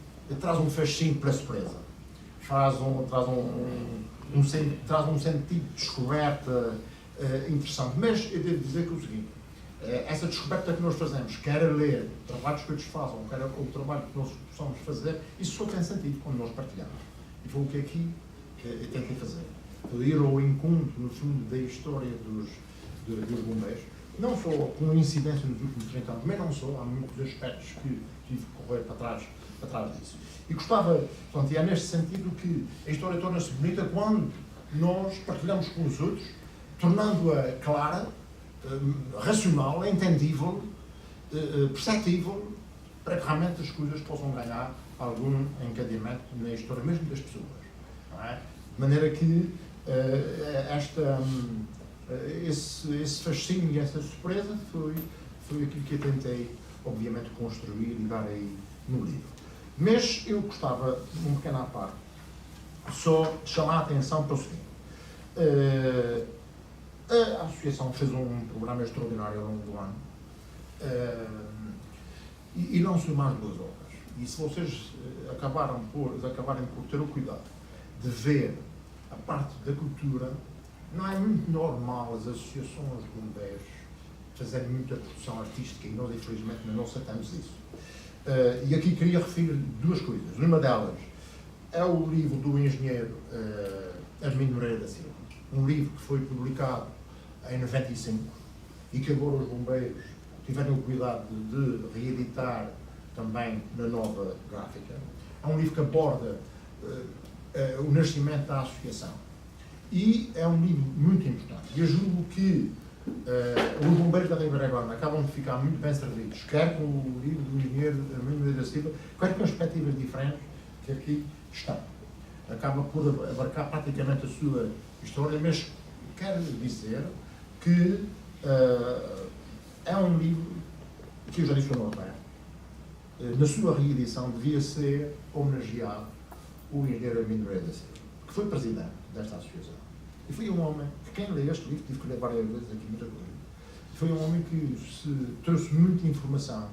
G: traz um fascínio pela surpresa. Traz um sentido de descoberta interessante. Mas eu devo dizer que é o seguinte, essa descoberta que nós fazemos, quer a ler, trabalhos que eles façam, quer o trabalho que nós possamos fazer, isso só tem sentido quando nós partilhamos. E foi o que aqui eu tentei fazer. Ir ao encontro, no fundo, da história dos bombeiros, não só com incidência nos últimos 30 anos, mas não só, há muitos aspectos que tive que correr para trás disso. E gostava, portanto, e é neste sentido que a história torna-se bonita quando nós partilhamos com os outros, tornando-a clara, racional, entendível, perceptível, para que realmente as coisas possam ganhar algum encadeamento na história mesmo das pessoas. Não é? De maneira que esse fascínio e essa surpresa foi aquilo que eu tentei, obviamente, construir e dar aí no livro. Mas eu gostava, um pequeno à parte, só de chamar a atenção para o seguinte. A Associação fez um programa extraordinário ao longo do ano e não são mais 2 obras. E se vocês acabarem por ter o cuidado de ver a parte da cultura, não é muito normal as associações de bombeiros fazerem muita produção artística e nós, infelizmente, não aceitamos isso. E aqui queria referir 2 coisas. Uma delas é o livro do engenheiro Armindo Moreira da Silva, um livro que foi publicado em 95 e que agora os bombeiros tiveram o cuidado de reeditar também na nova gráfica. É um livro que aborda o nascimento da associação. E é um livro muito importante. E eu julgo que os bombeiros da Ribeira Grande acabam de ficar muito bem servidos, quer com o livro do engenheiro Armindo Moreira da Silva, quer com perspectivas diferentes que aqui estão. Acaba por abarcar praticamente a sua história, mas quero dizer que é um livro que eu já disse ao Norberto, na sua reedição devia ser homenageado o engenheiro Armindo Moreira da Silva, que foi presidente desta associação. E foi um homem que, quem lê este livro, tive que ler várias vezes aqui muita coisa, foi um homem que trouxe muita informação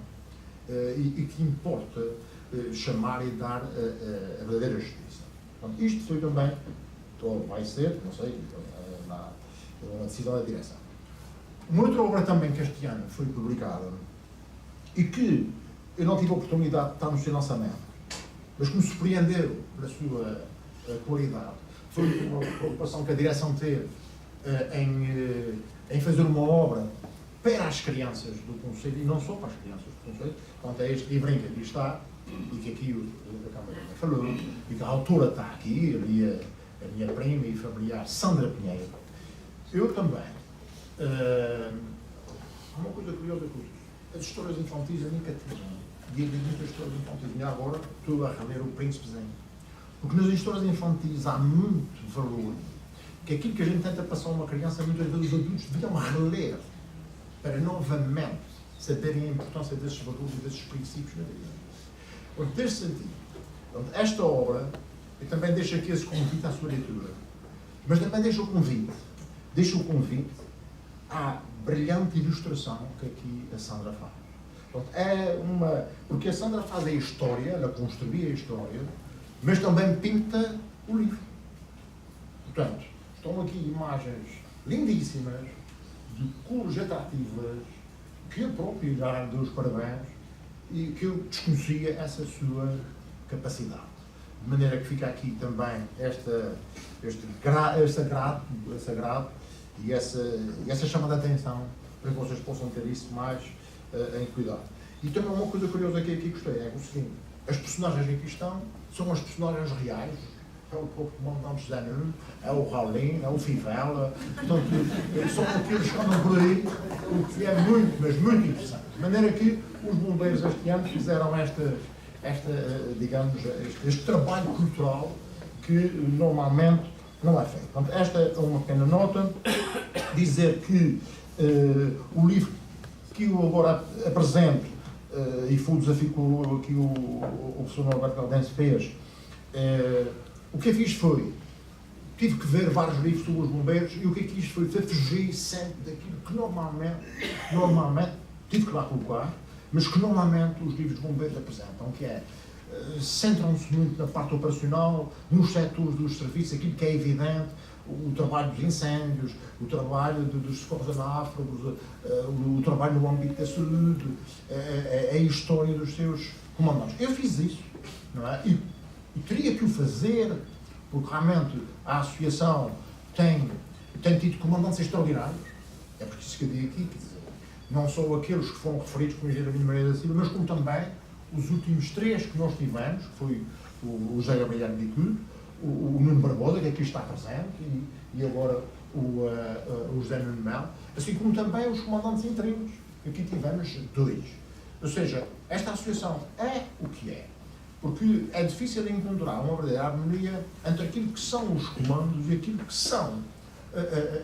G: e que importa chamar e dar a verdadeira justiça. Portanto, isto foi também, ou vai ser, não sei, uma decisão da direção. Uma outra obra também que este ano foi publicada e que eu não tive a oportunidade de estar no seu lançamento, mas que me surpreendeu pela sua qualidade, foi uma preocupação que a direção teve em fazer uma obra para as crianças do Conselho, e não só para as crianças do Conselho, quanto a este livrinho que aqui está, e que aqui o da Câmara falou, e que a autora está aqui, a minha prima e familiar Sandra Pinheiro. Eu também. Há uma coisa curiosa com isso. As histórias infantis a mim cativam. e eu digo muitas histórias infantis. E agora estou a reler o Príncipezinho. Porque nas histórias infantis há muito valor, que aquilo que a gente tenta passar a uma criança, muitas vezes os adultos deviam reler, para novamente saberem a importância desses valores e desses princípios na vida. Portanto, neste sentido, esta obra, eu também deixo aqui esse convite à sua leitura, mas também deixo o convite à brilhante ilustração que aqui a Sandra faz. Portanto, porque a Sandra faz a história, ela construía a história, mas também pinta o livro. Portanto, estão aqui imagens lindíssimas, de cores atrativas, que eu próprio já dou os parabéns e que eu desconhecia essa sua capacidade. De maneira que fica aqui também esse agrado e essa chama de atenção para que vocês possam ter isso mais em cuidado. E também uma coisa curiosa que aqui gostei é o seguinte: as personagens que aqui estão são as personagens reais. É o próprio comandante José Nuno, é o Raulin, é o Fivela, portanto, são aqueles que andam por aí, o que é muito, mas muito interessante. De maneira que os bombeiros este ano fizeram este trabalho cultural que normalmente não é feito. Portanto, esta é uma pequena nota, dizer que o livro que eu agora apresento, e foi o desafio que o professor Norberto Galdense fez, o que eu fiz foi, tive que ver vários livros sobre os bombeiros e o que eu quis foi fugir sempre daquilo que normalmente, tive que lá colocar, mas que normalmente os livros de bombeiros apresentam, que é, centram-se muito na parte operacional, nos setores dos serviços, aquilo que é evidente, o trabalho dos incêndios, o trabalho dos socorros a náufragos, o trabalho no âmbito da saúde, a história dos seus comandantes. Eu fiz isso, não é? E teria que o fazer, porque realmente a associação tem tido comandantes extraordinários, é por isso que eu digo aqui, quer dizer, não só aqueles que foram referidos como o engenheiro Maria da Silva, mas como também os últimos 3 que nós tivemos, que foi o José Gabriel Bicudo, o Nuno Barbosa, que aqui está presente, e agora o José Nuno Melo, assim como também os comandantes interinos, que aqui tivemos 2. Ou seja, esta associação é o que é, porque é difícil encontrar uma verdadeira harmonia entre aquilo que são os comandos e aquilo que são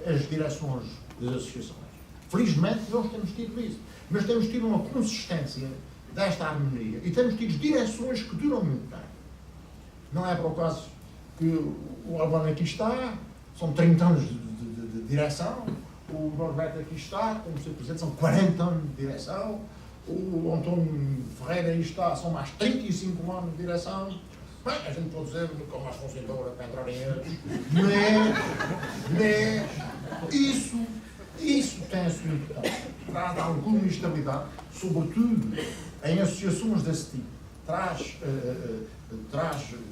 G: as direções das associações. Felizmente nós temos tido isso, mas temos tido uma consistência desta harmonia e temos tido direções que duram muito tempo. Não é por acaso que o Albano aqui está, são 30 anos de direção, o Norberto aqui está, como Sr. Presidente, são 40 anos de direção, o António Ferreira aí está, são mais 35 anos de direção. Bem, a gente pode dizer que mais consultora para entrar em euros, mas isso tem a sua importância. Traz alguma estabilidade, sobretudo em associações desse tipo. Traz,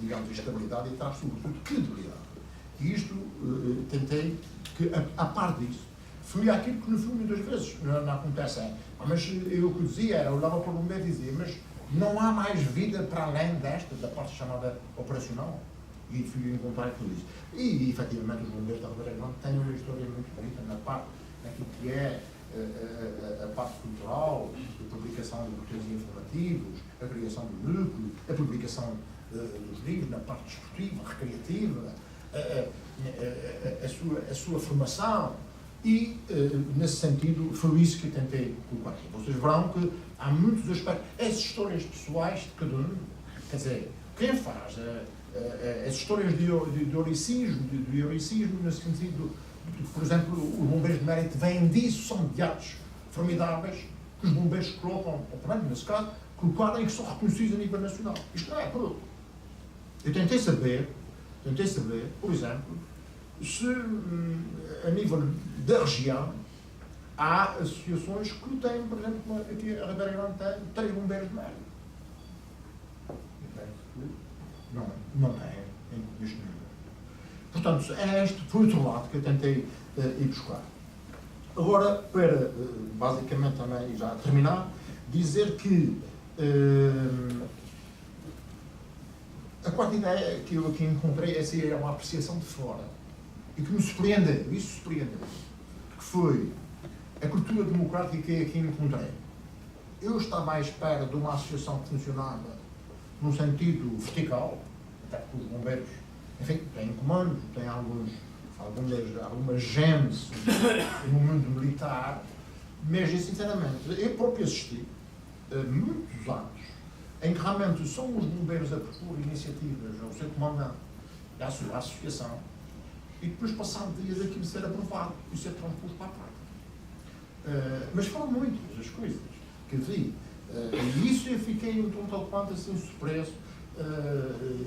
G: digamos, estabilidade e traz, sobretudo, credibilidade. E isto, tentei que, a par disso, foi aquilo que no fundo muitas vezes não acontece. Mas eu o que dizia era, eu olhava para o bombeiro e dizia, mas não há mais vida para além desta, da parte chamada operacional. E fui encontrar tudo isso. E, efetivamente, os bombeiros da Ribeira Grande têm uma história muito bonita na parte, naquilo que é a parte cultural, a publicação de boletins informativos, a criação do núcleo, a publicação dos livros na parte desportiva, recreativa, a sua formação. E, nesse sentido, foi isso que eu tentei colocar aqui. Vocês verão que há muitos aspectos. As histórias pessoais de cada um, quer dizer, quem faz as histórias de heroicismo, nesse sentido, por exemplo, os bombeiros de mérito vêm disso, são de atos formidáveis que os bombeiros colocam, ou pelo menos nesse caso, colocaram e que são reconhecidos a nível nacional. Isto não é produto. Eu tentei saber, por exemplo, se a nível da região há associações que têm, por exemplo, como aqui a Ribeira Grande tem 3 bombeiros de mérito. Não tem neste nível. Portanto, este foi outro lado que eu tentei ir buscar. Agora, para basicamente também já terminar, dizer que a quarta ideia que eu aqui encontrei, essa é uma apreciação de fora, e que me surpreendeu, que foi a cultura democrática que aqui encontrei. eu estava à espera de uma associação que funcionava num sentido vertical, até porque os bombeiros, enfim, têm comandos, têm algumas genes no mundo militar, mas, sinceramente, eu próprio assisti muitos anos em que realmente são os bombeiros a propor iniciativas ao seu comandante e à sua associação, e depois, passado dias, aquilo ser aprovado e ser transposto para a prática. Mas foram muitas as coisas que vi, e isso eu fiquei um tanto quanto assim surpreso,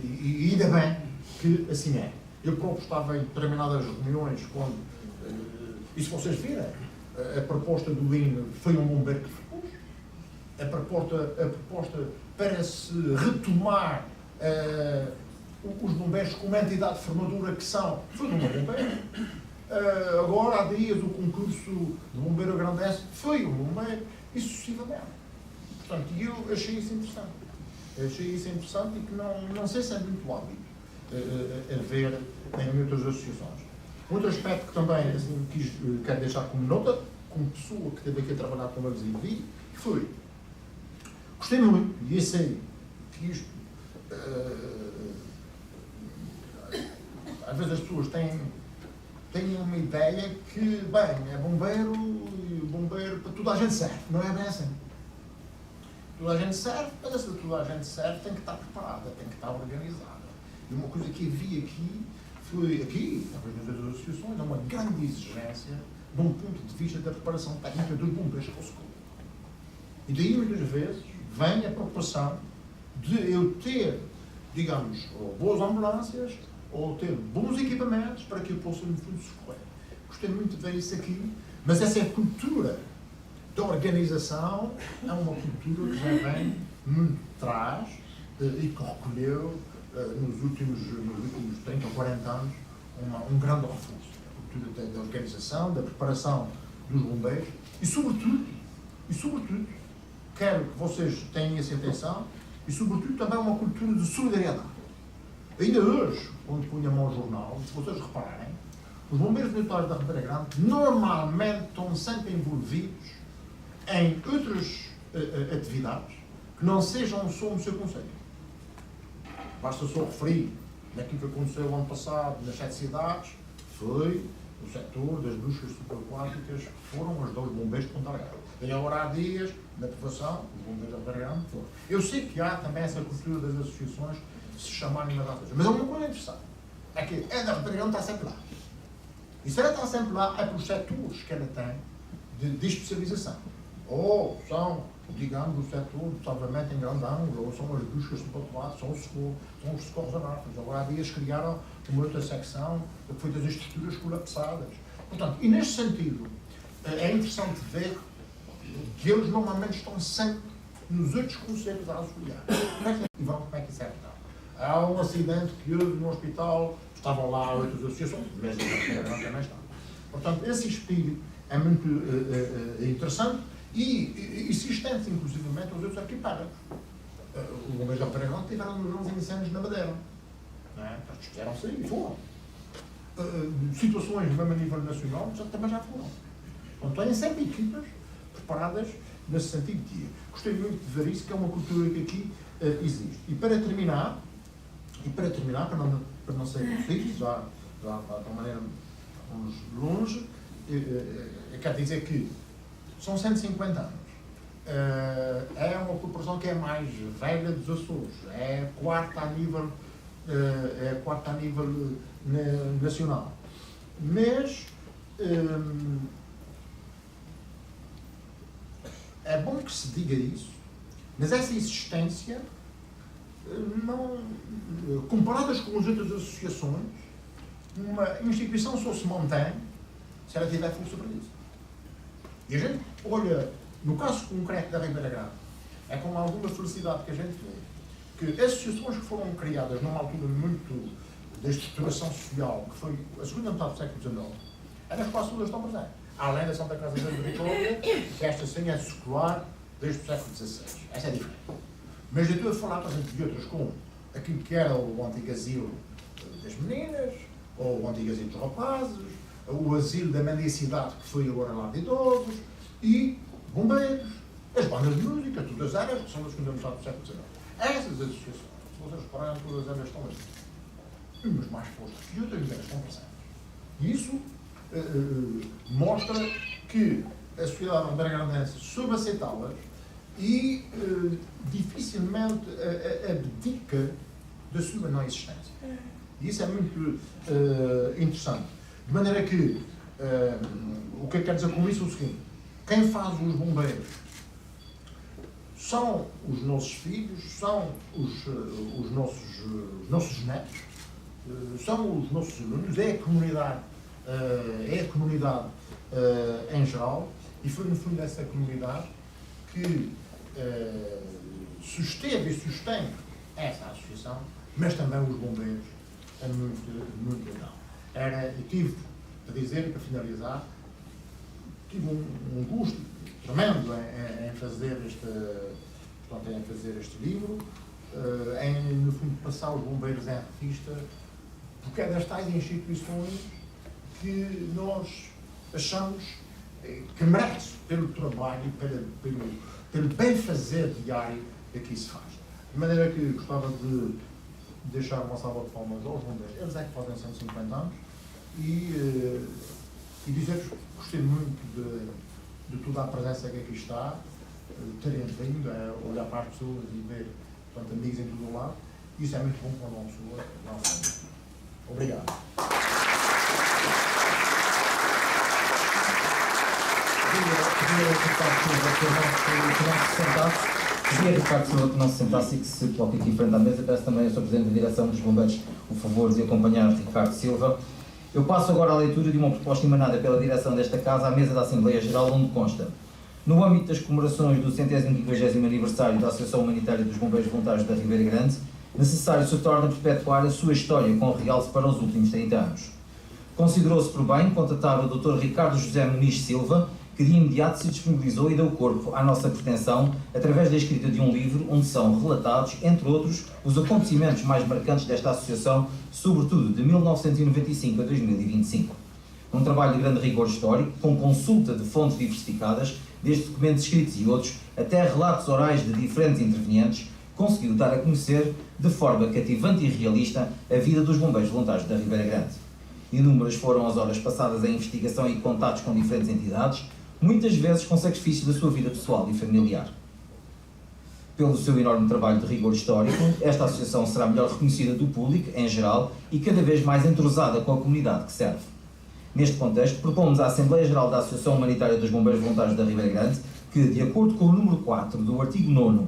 G: e ainda bem que assim é. Eu próprio estava em determinadas reuniões quando, e se vocês virem, a proposta do INE foi um bombeiro que propôs, a proposta para se retomar os bombeiros com uma entidade de formadura que são, foi de uma bombeira. Agora, há dias, o concurso de bombeiro agradece, foi um bombeiro, e sucessivamente. Portanto, eu achei isso interessante. E que não sei se é muito hábito a ver em outras associações. Outro aspecto que também assim, quero deixar como nota, como pessoa que esteve aqui a trabalhar com eles e vi, foi, gostei muito, e eu sei que isto, às vezes as pessoas têm uma ideia que, bem, é bombeiro e o bombeiro para toda a gente serve, não é bem assim. Toda a gente serve, mas essa toda a gente serve tem que estar preparada, tem que estar organizada. E uma coisa que eu vi aqui, foi aqui, nas associações, é uma grande exigência de um ponto de vista da preparação técnica dos bombeiros para o socorro. E daí, muitas vezes, vem a preocupação de eu ter, digamos, boas ambulâncias, ou ter bons equipamentos para que eu possa, no fundo, socorrer. Gostei muito de ver isso aqui, mas essa é a cultura da organização, é uma cultura que já vem muito de trás e que recolheu, nos últimos 30 ou 40 anos, um grande reforço. A cultura da organização, da preparação dos bombeiros e, sobretudo, quero que vocês tenham essa atenção, e, sobretudo, também uma cultura de solidariedade. Ainda hoje, quando punha a mão ao jornal, se vocês repararem, os bombeiros militares da Ribeira Grande normalmente estão sempre envolvidos em outras atividades que não sejam só no seu concelho. Basta só referir naquilo que aconteceu ano passado nas 7 cidades, foi o setor das buscas subaquáticas, que foram as 2 bombeiros de Ponta Delgada. E agora há dias, na povoação, os bombeiros da Ribeira Grande foram. Eu sei que há também essa cultura das associações de se chamarem uma data, mas há uma coisa interessante, é que a da Ribeira Grande está sempre lá. E se ela está sempre lá, é pelos setores que ela tem de especialização. Ou são, digamos, o setor de salvamento em grande ângulo, ou são as buscas subaquáticas, são os socorros anáfricos. Agora há dias criaram uma outra secção que foi das estruturas colapsadas. Portanto, e neste sentido, é interessante ver que eles normalmente estão sempre nos outros conselhos a auxiliar. E vão como é que isso é verdade. Há um acidente que houve no hospital, estavam lá outras associações, mas também está. Portanto, esse espírito é muito interessante e se estende, inclusivamente, aos outros arquipélagos. Os bombeiros da Ribeira Grande tiveram uns incêndios na Madeira. Estiveram-se aí e foram. Situações, mesmo a nível nacional, também já foram. Então, têm sempre equipas preparadas nesse sentido de gostei muito de ver isso, que é uma cultura que aqui existe. E para terminar, para não ser conflito, já de uma maneira vamos longe, eu quero dizer que são 150 anos. É uma corporação que é a mais velha dos Açores, é a quarta a nível nacional. Mas é bom que se diga isso, mas essa existência, não, comparadas com as outras associações, uma instituição só se mantém se ela tiver força para isso. E a gente olha, no caso concreto da Ribeira Grande, é com alguma felicidade que a gente vê que associações que foram criadas numa altura muito da estruturação social, que foi a segunda metade do século XIX, elas quase todas estão presentes. Além da Santa Casa da Vitória, que esta sim é secular desde o século XVI. Essa é diferente. Mas eu estou a falar, por exemplo, de outras como aquilo que era o antigo asilo das meninas, ou o antigo asilo dos rapazes, o asilo da mendicidade que foi agora lá de idosos, e bombeiros, As bandas de música, todas elas, que são das que ainda metade do século XIX. Essas associações, se vocês repararem, todas elas estão ali. Umas mais postas que outras, mas elas estão presentes. E isso mostra que a sociedade alberganense soube aceitá-las e dificilmente abdica da sua não existência. E isso é muito interessante. De maneira que, o que é que quer dizer com isso? É o seguinte: quem faz os bombeiros são os nossos filhos, são os nossos netos, são os nossos alunos, é a comunidade em geral, e foi no fundo essa comunidade que susteve e sustém essa associação, mas também os bombeiros. É muito legal. Eu tive, para dizer, para finalizar, tive um gosto tremendo em fazer este livro, em, no fundo, passar os bombeiros em revista, porque é das tais instituições que nós achamos que merece pelo trabalho, pelo bem-fazer diário que aqui se faz. De maneira que gostava de deixar uma salva de palmas aos bombeiros. Eles é que fazem 150 anos e dizer-vos que gostei muito de toda a presença que aqui está, terem vindo a olhar para as pessoas e ver, portanto, amigos em todo o lado. Isso é muito bom para o nosso. Obrigado.
A: Pedia Ricardo Silva que não se sentasse e que se coloque aqui em frente à mesa. Peço também ao Sr. Presidente da Direção dos Bombeiros o favor de acompanhar Ricardo Silva. Eu passo agora à leitura de uma proposta emanada pela direção desta Casa à mesa da Assembleia Geral, onde consta: no âmbito das comemorações do 150º aniversário da Associação Humanitária dos Bombeiros Voluntários da Ribeira Grande, necessário se torna perpetuar a sua história com realce para os últimos 30 anos. Considerou-se por bem contatar o Dr. Ricardo José Muniz Silva, que de imediato se disponibilizou e deu corpo à nossa pretensão através da escrita de um livro onde são relatados, entre outros, os acontecimentos mais marcantes desta associação, sobretudo de 1995 a 2025. Um trabalho de grande rigor histórico, com consulta de fontes diversificadas, desde documentos escritos e outros, até relatos orais de diferentes intervenientes, conseguiu dar a conhecer, de forma cativante e realista, a vida dos bombeiros voluntários da Ribeira Grande. Inúmeras foram as horas passadas em investigação e contatos com diferentes entidades, muitas vezes com sacrifício da sua vida pessoal e familiar. Pelo seu enorme trabalho de rigor histórico, esta associação será melhor reconhecida do público, em geral, e cada vez mais entrosada com a comunidade que serve. Neste contexto, propomos à Assembleia Geral da Associação Humanitária dos Bombeiros Voluntários da Ribeira Grande que, de acordo com o número 4 do artigo 9º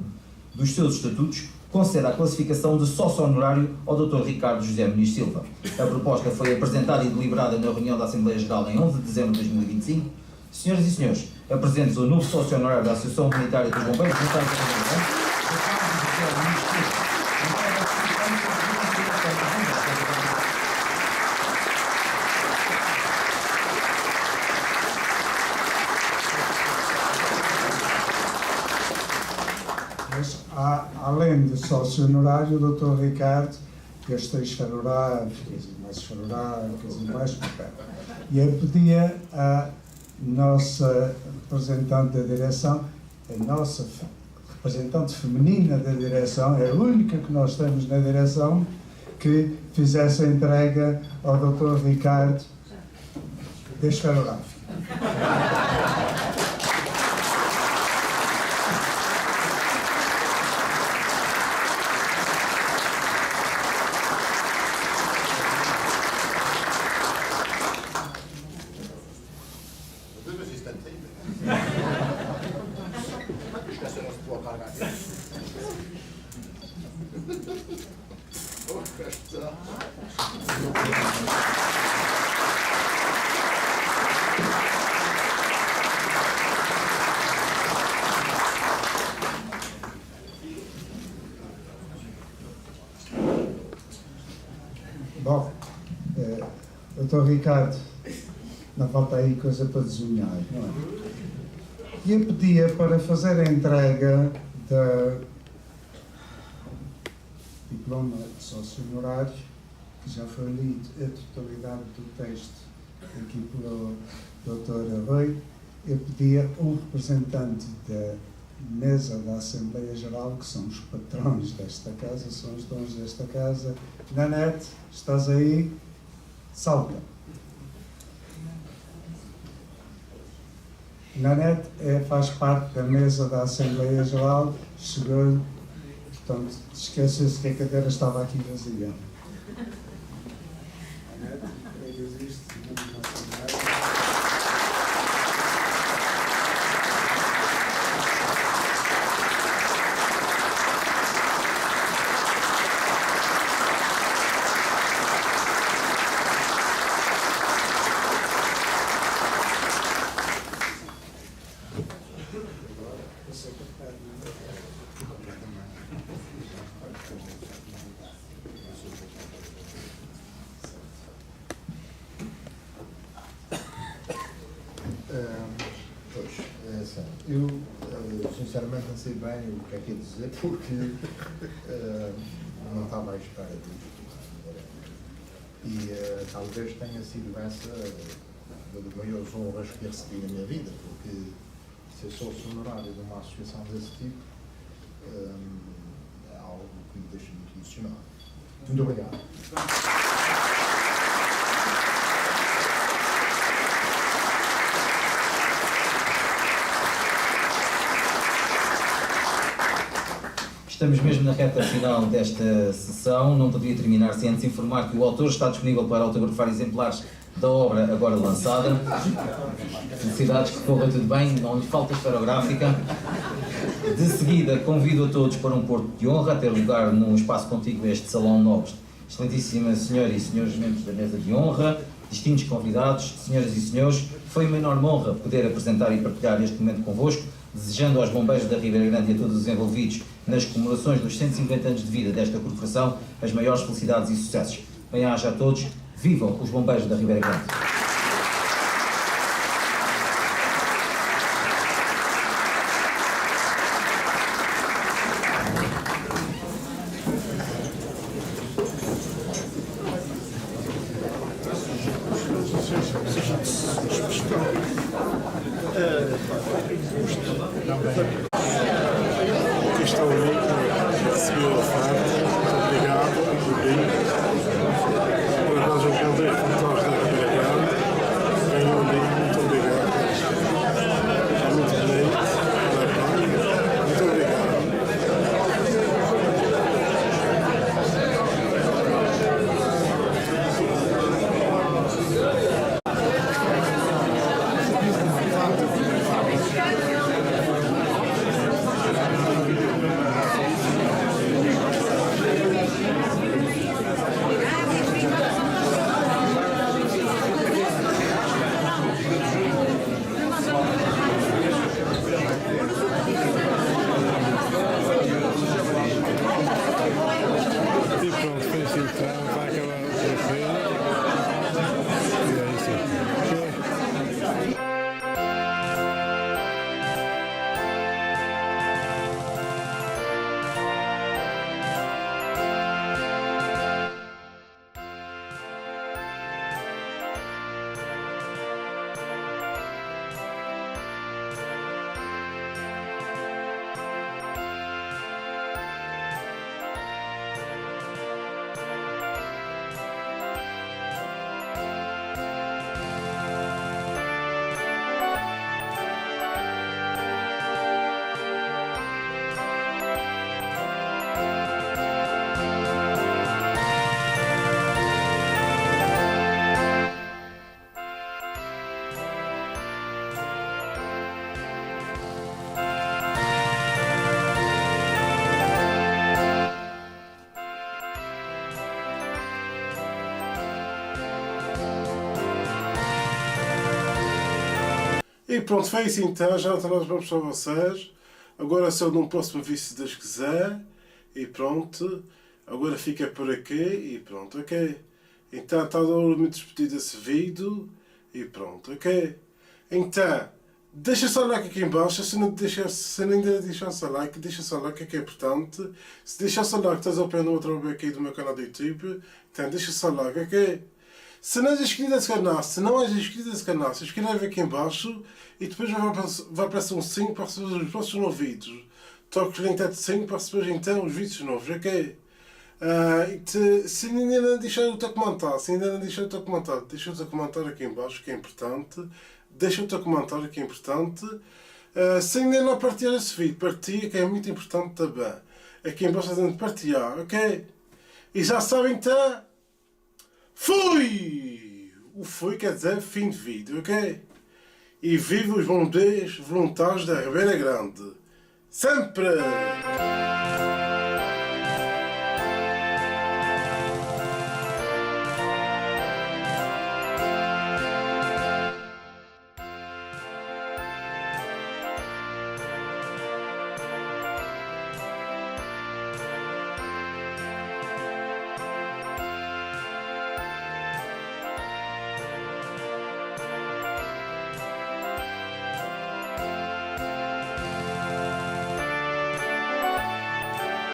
A: dos seus estatutos, conceda a classificação de sócio honorário ao Dr. Ricardo José Muniz Silva. A proposta foi apresentada e deliberada na reunião da Assembleia Geral em 11 de dezembro de 2025. Senhoras e senhores, apresento-vos o novo sócio honorário da Associação Humanitária dos Bombeiros Voluntários da Ribeira Grande, Ricardo José Muniz Silva.
C: Mas, além de sócio honorário, o Dr. Ricardo gastou esferográficas e mais esferográficas e mais papel. E eu pedia à nossa representante da direção, a nossa representante feminina da direção, é a única que nós temos na direção, que fizesse a entrega ao Dr. Ricardo da esferográfica. Bom, Dr. Ricardo, não falta aí coisa para desunhar, não é? E eu pedia para fazer a entrega da diploma de sócio honorário, que já foi lido a totalidade do texto aqui pelo Dr. Arroio. Eu pedia um representante da mesa da Assembleia Geral, que são os patrões desta casa, são os donos desta casa. Nanete, estás aí? Salta. Nanete faz parte da mesa da Assembleia Geral, chegou, portanto, esqueceu-se que a cadeira estava aqui vazia. Nanete, existe na Assembleia.
G: Eu sinceramente não sei bem o que é que ia dizer, porque não estava à espera disto. E talvez tenha sido essa das maiores honras que recebi na minha vida, porque ser sócio honorário de uma associação desse tipo é algo que me deixa muito emocionado. Muito obrigado.
A: Estamos mesmo na reta final desta sessão, não poderia terminar sem antes informar que o autor está disponível para autografar exemplares da obra agora lançada. Felicidades, que corra tudo bem, não lhe falta esferográfica. De seguida, convido a todos para um porto de honra, a ter lugar num espaço contíguo a este Salão Nobre. Excelentíssima Senhora e Senhores membros da mesa de honra, distintos convidados, senhoras e senhores, foi uma enorme honra poder apresentar e partilhar este momento convosco, desejando aos bombeiros da Ribeira Grande e a todos os envolvidos nas comemorações dos 150 anos de vida desta corporação as maiores felicidades e sucessos. Bem-aja a todos, vivam os bombeiros da Ribeira Grande.
B: Aqui está o link que recebeu a oferta. Muito obrigado. Agora nós vamos ver fotógrafos da Ribeira Grande. Ganhou o link. Muito obrigado. Está muito bonito. Muito obrigado. E pronto, foi assim que vai acabar o troféu. E é isso. E pronto, foi isso então, já nós vamos para vocês. Agora só num próximo vídeo, se Deus quiser. E pronto, agora fica por aqui e pronto, ok? Então está muito despedido desse vídeo e pronto, ok? Então, deixa só o like aqui em baixo, se ainda deixasse o like, deixa só o like que é importante. Se deixasse o like, estás a aprender outra vez aqui do meu canal do YouTube, então deixa só o like, ok? Se não és inscrito nesse canal, inscreve aqui em baixo e depois vai aparecer um sininho para receber os próximos novos vídeos. Toque o link de sininho para receber então os vídeos novos, ok? Se ainda não deixaram o teu comentário, deixa o teu comentário aqui em baixo, que é importante. Deixa o teu comentário, que é importante. Se ainda não partilhar esse vídeo, partilha, que é muito importante também. Aqui em baixo de partilhar, ok? E já sabem, então, fui! O fui quer dizer fim de vídeo, ok? E viva os bombeiros voluntários da Ribeira Grande! Sempre!